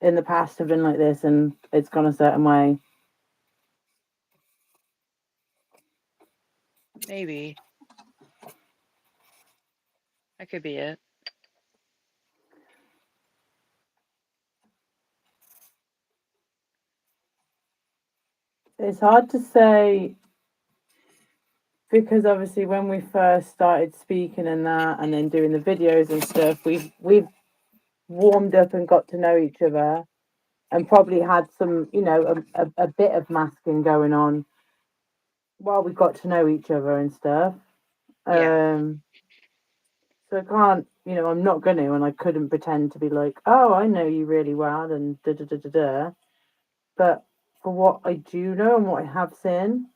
in the past have been like this and it's gone a certain way? Maybe. That could be it. It's hard to say because obviously when we first started speaking and that, and then doing the videos and stuff, we've warmed up and got to know each other, and probably had some, a bit of masking going on while we got to know each other and stuff. Yeah. So I can't, I'm not going to, and I couldn't pretend to be like, oh, I know you really well, and da da da da da. But for what I do know and what I have seen,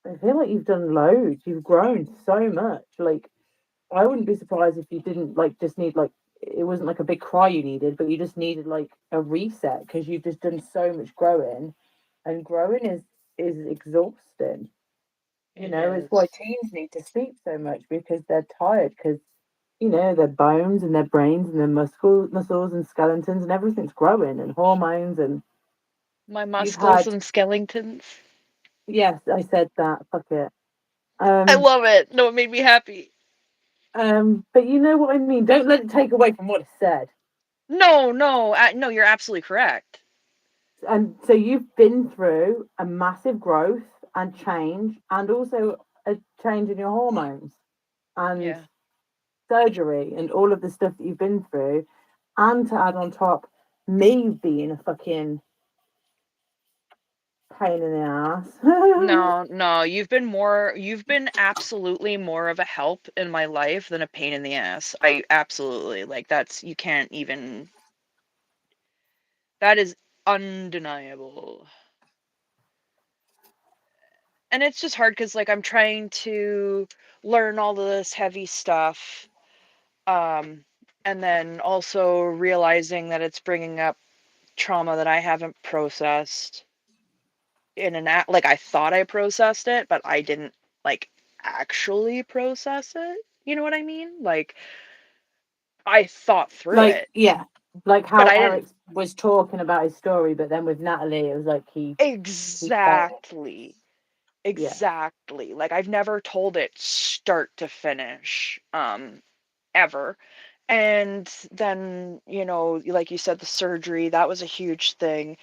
I feel like you've done loads. You've grown so much. Like, I wouldn't be surprised if you didn't like just need like it wasn't like a big cry you needed, but you just needed like a reset because you've just done so much growing, and growing is exhausting. You It know, it's why is. teens need to sleep so much because they're tired because their bones and their brains and their muscles and skeletons and everything's growing and hormones and My you've muscles had and skeletons. yes, I said that. Fuck it. I Um, love it. No, it made me happy. but you know what I mean. Don't let it take away from what it said. No, no, no, you're absolutely correct. And so you've been through a massive growth and change, and also a change in your hormones and Yeah. surgery and all of the stuff that you've been through, and to add on top, me being a fucking pain in the ass. No, no, you've been absolutely more of a help in my life than a pain in the ass. I absolutely, like, that's, you can't even, that is undeniable. And it's just hard because, like, I'm trying to learn all of this heavy stuff, um, and then also realizing that it's bringing up trauma that I haven't processed in an act. Like, I thought I processed it, but I didn't, like, actually process it. You know what I mean? Like, I thought through Like, it, yeah, like but how I didn't. Eric was talking about his story, but then with Natalie, it was like he felt it. Exactly. Yeah, Exactly. Like, I've never told it start to finish, ever. And then, like you said, the surgery, that was a huge thing.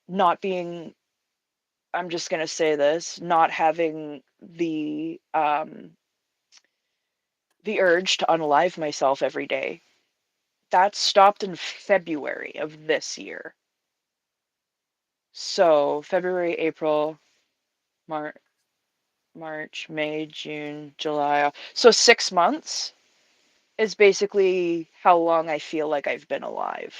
Not being, I'm just going to say this, not having the urge to unalive myself every day. That stopped in February of this year. So February, April, Mar- March, May, June, July. So 6 months is basically how long I feel like I've been alive.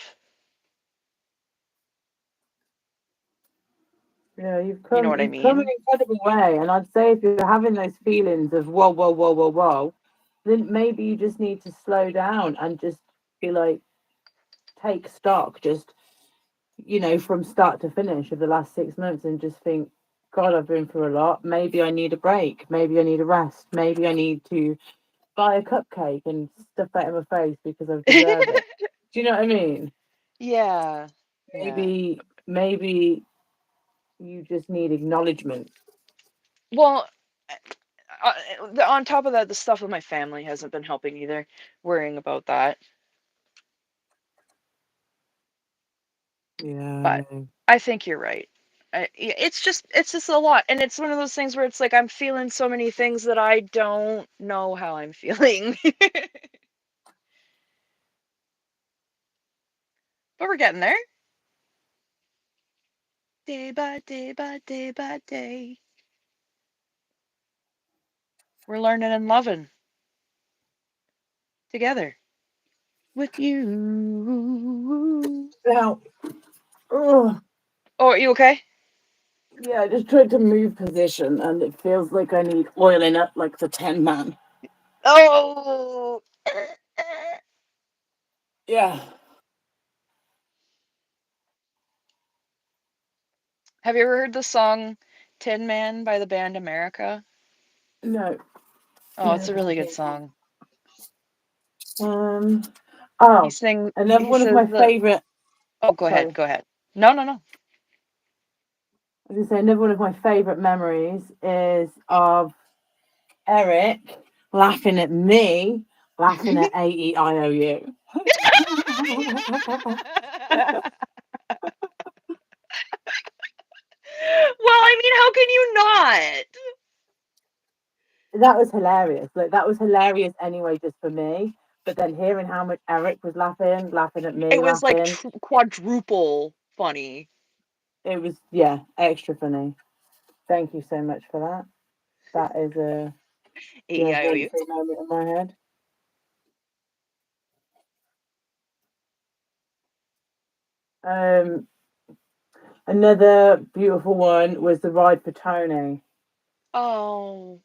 yeah, You know what I you've come an mean? incredible way, and I'd say if you're having those feelings of whoa, whoa, whoa, whoa, whoa, then maybe you just need to slow down and just be like, take stock, just from start to finish of the last 6 months, and just think, God, I've been through a lot. Maybe I need a break. Maybe I need a rest. Maybe I need to buy a cupcake and stuff that in my face because I deserve it. Do you know what I mean? Yeah. Yeah. Maybe you just need acknowledgement. Well, on top of that, the stuff with my family hasn't been helping either. Worrying about that. Yeah, I But know. I think you're right. It's just a lot, and it's one of those things where it's like I'm feeling so many things that I don't know how I'm feeling. But we're getting there. Day by day by day by day. We're learning and loving together with you. Now, oh, Oh, are you okay? yeah, I just tried to move position and it feels like I need oiling up like the 10 man. Oh. Yeah. Have you ever heard the song Tin Man by the band America? No. Oh, it's a Never really have good been. song. Um. He Oh, sing another he one of says my the favorite. Oh, go ahead, Sorry, go ahead. No, no, no. I was gonna say another one of my favorite memories is of Eric laughing at me, laughing at AEIOU. Well, I mean, how can you not? That was hilarious. Like that was hilarious anyway, just for me. But then hearing how much Eric was laughing at me, It was like laughing, quadruple funny. it was extra funny. Thank you so much for that. That is a AEIOU. rent-free moment in my head. Um, Another beautiful one was the ride for Tony. Oh,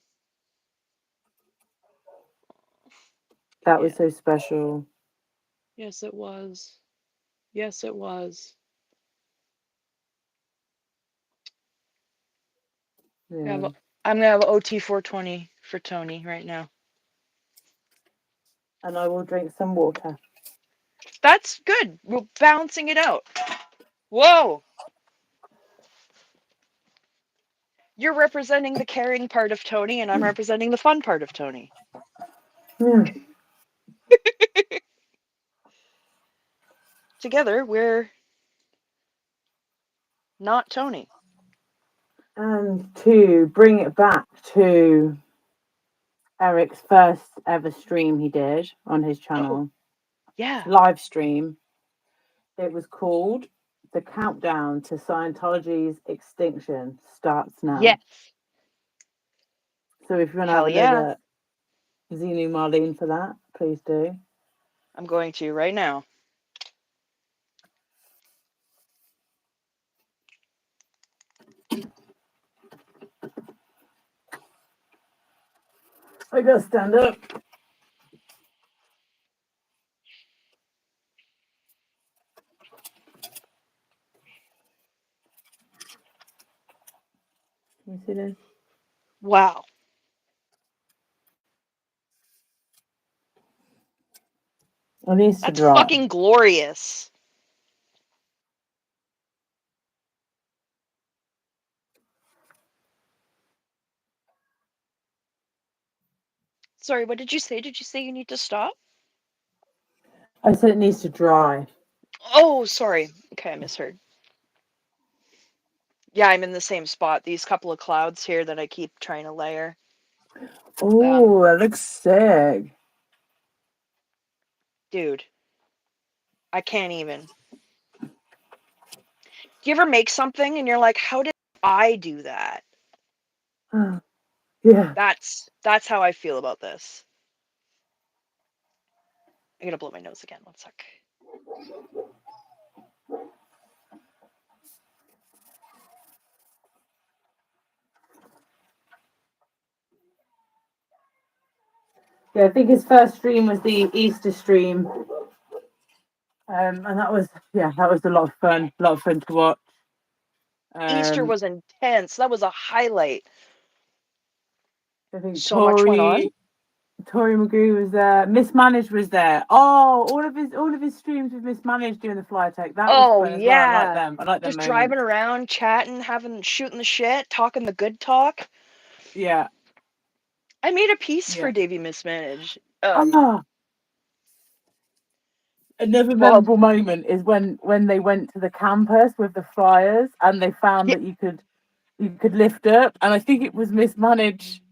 That yeah. was so special. Yes, it was. Yes, it was. Yeah. I'm gonna have OT 420 for Tony right now. And I will drink some water. That's good. We're balancing it out. Whoa! You're representing the caring part of Tony, and I'm representing the fun part of Tony. Yeah. Together, we're not Tony. And to bring it back to Eric's first ever stream he did on his channel, Yeah. live stream, it was called The Countdown to Scientology's Extinction Starts Now. Yes. So if you want to Hell have a yeah. look at Xenu Marlene for that, please do. I'm going to right now. I gotta stand up. Can you see this? Wow. It needs to That's dry. fucking glorious. Sorry, what did you say? Did you say you need to stop? I said it needs to dry. Oh, sorry. Okay, I misheard. Yeah, I'm in the same spot. These couple of clouds here that I keep trying to layer. Oh, that looks sick. Dude, I can't even. Do you ever make something and you're like, how did I do that? Yeah. That's how I feel about this. I gotta blow my nose again. 1 sec. Yeah, I think his first stream was the Easter stream. And that was a lot of fun. A lot of fun to watch. Easter was intense. That was a highlight. I think So much went on. Tori Magoo was there. Mismanaged was there. Oh, all of his streams with Mismanaged doing the fly take. That was fun as well. I like them. I like them Just moments. driving around, chatting, shooting the shit, talking the good talk. Yeah. I made a piece for Davey Mismanaged. Another memorable moment is when they went to the campus with the flyers and they found that you could lift up, and I think it was Mismanaged.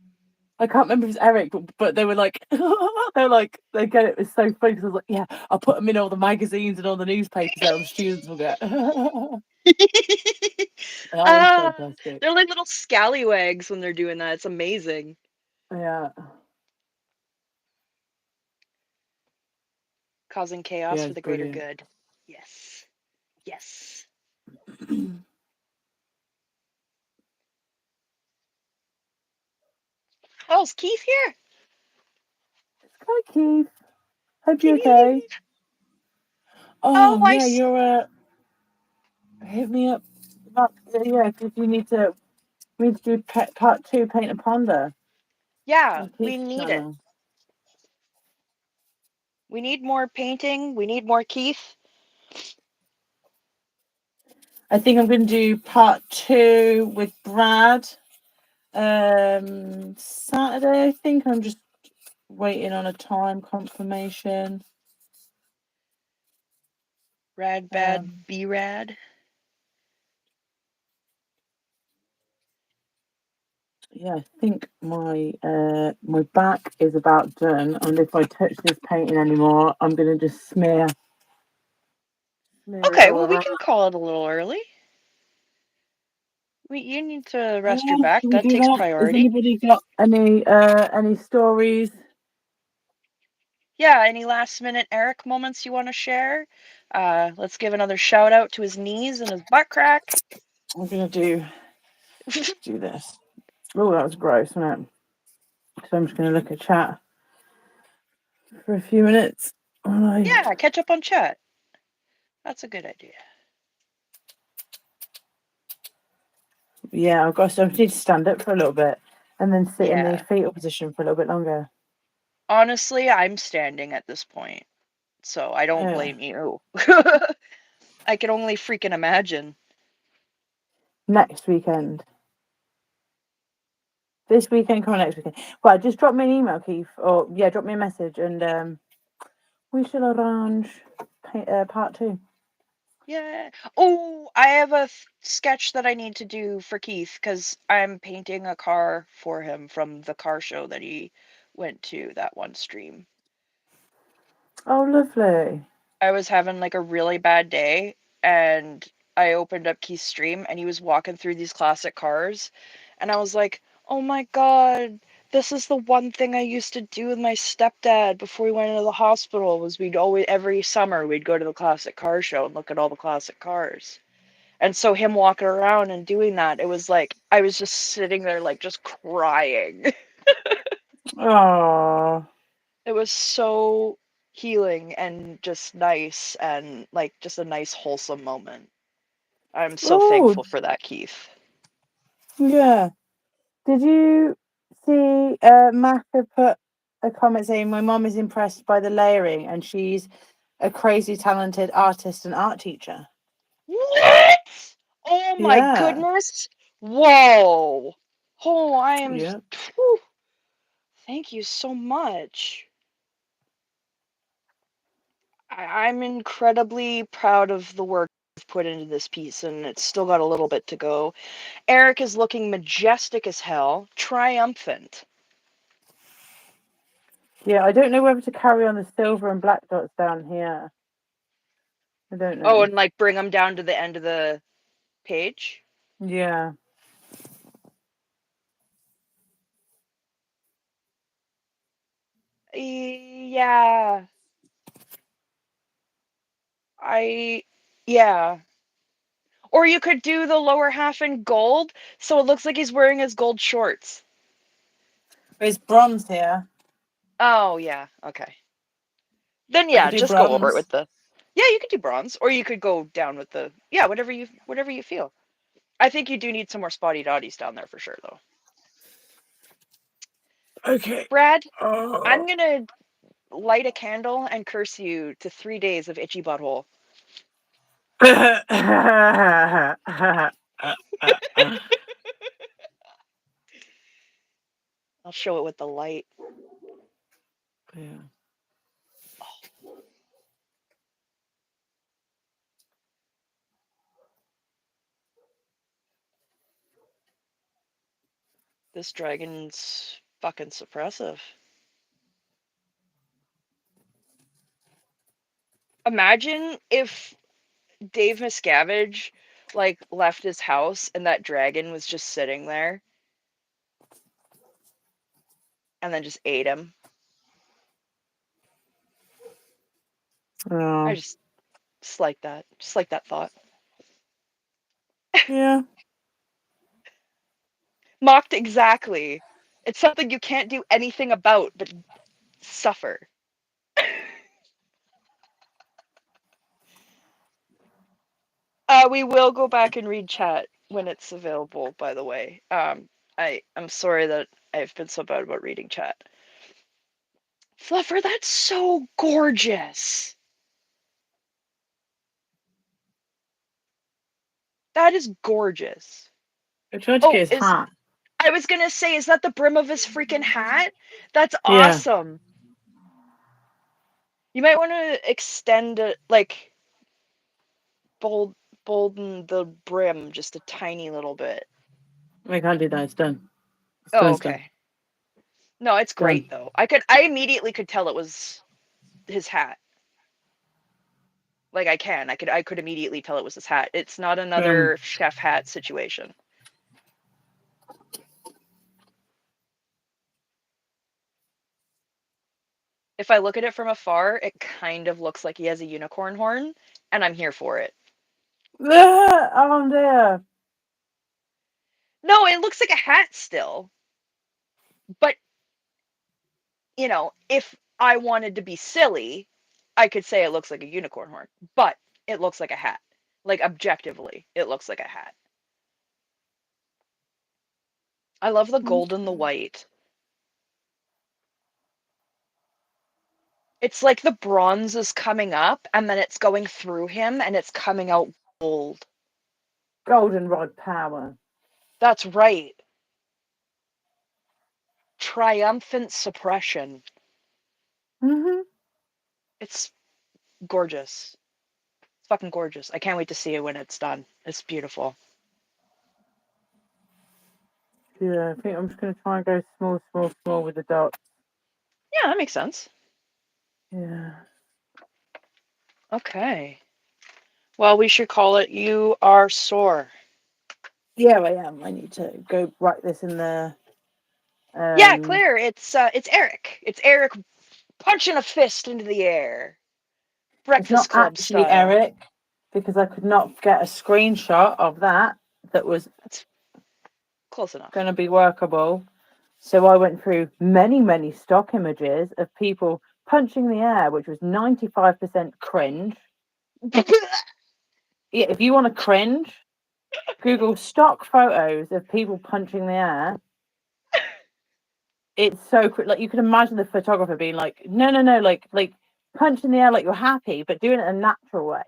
I can't remember if it was Eric, but they were like, they get it. It's so funny because I was like, yeah, I'll put them in all the magazines and all the newspapers that all the students will get. That was fantastic. They're like little scallywags when they're doing that. It's amazing. Yeah. Causing chaos for the greater good. Yes. Yes. Oh, is Keith here? Hi, Keith. Hope you're okay. Oh yeah, you're hit me up. Yeah, because we need to do part 2, Paint and Ponder. Yeah, we need it. We need more painting. We need more Keith. I think I'm going to do part 2 with Brad. Saturday, I think. I'm just waiting on a time confirmation. Rad, bad, be rad. Yeah, I think my back is about done, and if I touch this painting anymore, I'm going to just smear Okay, well, we can call it a little early. You need to rest your back. That takes priority. Has anybody got any stories? Yeah, any last minute Eric moments you want to share? Let's give another shout out to his knees and his butt crack. I'm going to do this. Oh, that was gross, wasn't it? So I'm just going to look at chat for a few minutes. Yeah, catch up on chat. That's a good idea. Yeah, I've got to need to stand up for a little bit and then sit in the Yeah. fetal position for a little bit longer. Honestly, I'm standing at this point, so I don't Yeah. blame you. I can only freaking imagine. Next weekend. This weekend, come on next weekend. Well, just drop me an email, Keith, or yeah, drop me a message, and we shall arrange part 2. Yeah. Oh, I have a sketch that I need to do for Keith because I'm painting a car for him from the car show that he went to that one stream. Oh, lovely. I was having like a really bad day and I opened up Keith's stream and he was walking through these classic cars and I was like, "Oh my God, this is the one thing I used to do with my stepdad before we went into the hospital was we'd always every summer we'd go to the classic car show and look at all the classic cars." And so him walking around and doing that, it was like I was just sitting there like just crying. Oh. It was so healing and just nice and like just a nice wholesome moment. I'm so Oh, thankful for that, Keith. yeah. Did you see Mac have put a comment saying my mom is impressed by the layering and she's a crazy talented artist and art teacher? What? Oh my Yeah. goodness. Whoa. Oh, I am. Yeah. Whew. Thank you so much. I'm incredibly proud of the work I've put into this piece, and it's still got a little bit to go. Eric is looking majestic as hell, triumphant. Yeah, I don't know whether to carry on the silver and black dots down here. I don't Oh, know. and like bring them down to the end of the page. Yeah. Yeah. I. Yeah. Or you could do the lower half in gold, so it looks like he's wearing his gold shorts. There's bronze here. Oh, yeah. Okay. Then I yeah, could do just go over it bronze. with the. Yeah, you could do bronze, or you could go down with the. Yeah, whatever you feel. I think you do need some more spotty dotties down there for sure, though. Okay. Brad, Oh. I'm gonna light a candle and curse you to 3 days of itchy butthole. I'll show it with the light. Yeah. This dragon's fucking suppressive. Imagine if Dave Miscavige like left his house and that dragon was just sitting there and then just ate him. Oh. I just like that. Just like that thought. Yeah. Mocked exactly. It's something you can't do anything about but suffer. We will go back and read chat when it's available, by the way. I'm sorry that I've been so bad about reading chat. Fluffer, that's so gorgeous. That is gorgeous. I tried to get his hat. I was gonna say, is that the brim of his freaking hat? That's Yeah. awesome. You might want to extend it, like bolden the brim just a tiny little bit. I can't do that. It's done. Oh, It's done. okay. No, it's great though. I immediately could tell it was his hat. Like I could immediately tell it was his hat. It's not another chef hat situation. If I look at it from afar, it kind of looks like he has a unicorn horn, and I'm here for it. Oh dear. No, it looks like a hat still. But, you know, if I wanted to be silly, I could say it looks like a unicorn horn, but it looks like a hat. Like, objectively, it looks like a hat. I love the gold and the white. It's like the bronze is coming up and then it's going through him and it's coming out gold. Goldenrod power. That's right. Triumphant suppression. Mm-hmm. It's gorgeous. It's fucking gorgeous. I can't wait to see it when it's done. It's beautiful. Yeah, I think I'm just going to try and go small with the dots. Yeah, that makes sense. Yeah. Okay. Well, we should call it You Are Sore. Yeah, I am. I need to go write this in the... Yeah, Claire, it's Eric. It's Eric punching a fist into the air. It's not Breakfast Club actually style. Eric, because I could not get a screenshot of that was That's close enough. going to be workable. So I went through many stock images of people punching the air, which was 95% cringe. Yeah, if you want to cringe, Google stock photos of people punching the air. It's so like you can imagine the photographer being like, no, like punch in the air like you're happy, but doing it a natural way.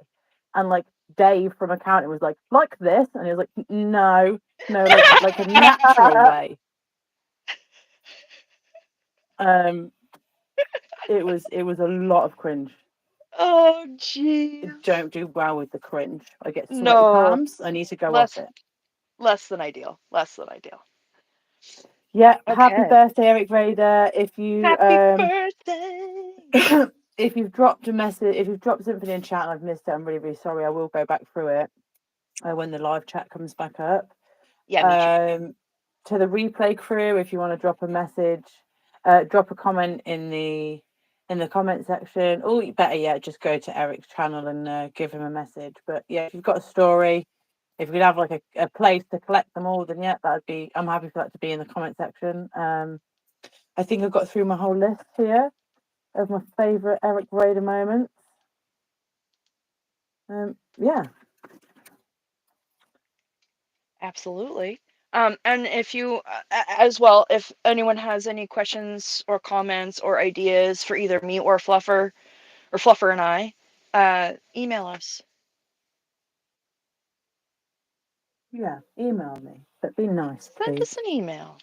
And like Dave from accounting was like this, and he was like, no, like a natural way. It was a lot of cringe. Oh, jeez. Don't do well with the cringe. I get sweaty No. palms. I need to go off it. Less than ideal. Less than ideal. Yeah. Okay. Happy birthday, Eric Raider. If you Happy birthday. if you've dropped a message, if you've dropped something in chat and I've missed it, I'm really sorry. I will go back through it when the live chat comes back up. Yeah, me too. To the replay crew, if you want to drop a message, drop a comment in the comment section, or better yet, just go to Eric's channel and give him a message. But yeah, if you've got a story, if you could have like a place to collect them all, then yeah, I'm happy for that to be in the comment section. I think I've got through my whole list here of my favourite Eric Raider moments. Yeah. Absolutely. And if you, as well, if anyone has any questions or comments or ideas for either me or Fluffer and I, email us. Yeah, email me, but be nice, Send please. us an email.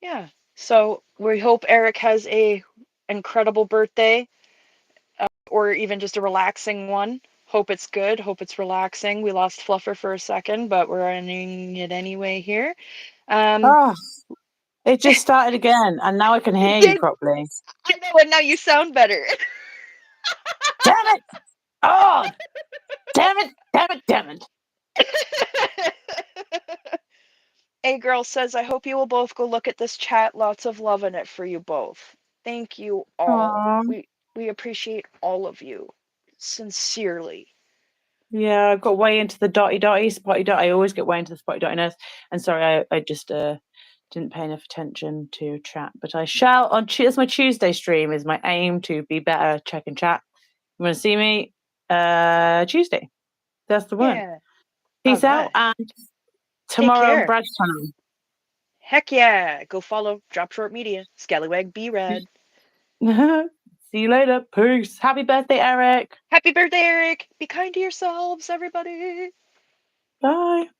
Yeah. So we hope Eric has a incredible birthday, or even just a relaxing one. Hope it's good. Hope it's relaxing. We lost Fluffer for a second, but we're ending it anyway here. It just started again, and now I can hear you properly. I know, and now you sound better. Damn it! Oh, damn it! A girl says, I hope you will both go look at this chat. Lots of love in it for you both. Thank you all. Aww. We appreciate all of you. Sincerely. Yeah, I got way into the spotty dot. I always get way into the spotty dottiness. And sorry, I just didn't pay enough attention to chat. But I shall on it's my Tuesday stream is my aim to be better checking chat. You want to see me? Tuesday. That's the one. Yeah. Peace out, and tomorrow on Brad's channel. Heck yeah. Go follow Drop Short Media. Scallywag B Rad. See you later. Peace. Happy birthday, Eric. Happy birthday, Eric. Be kind to yourselves, everybody. Bye.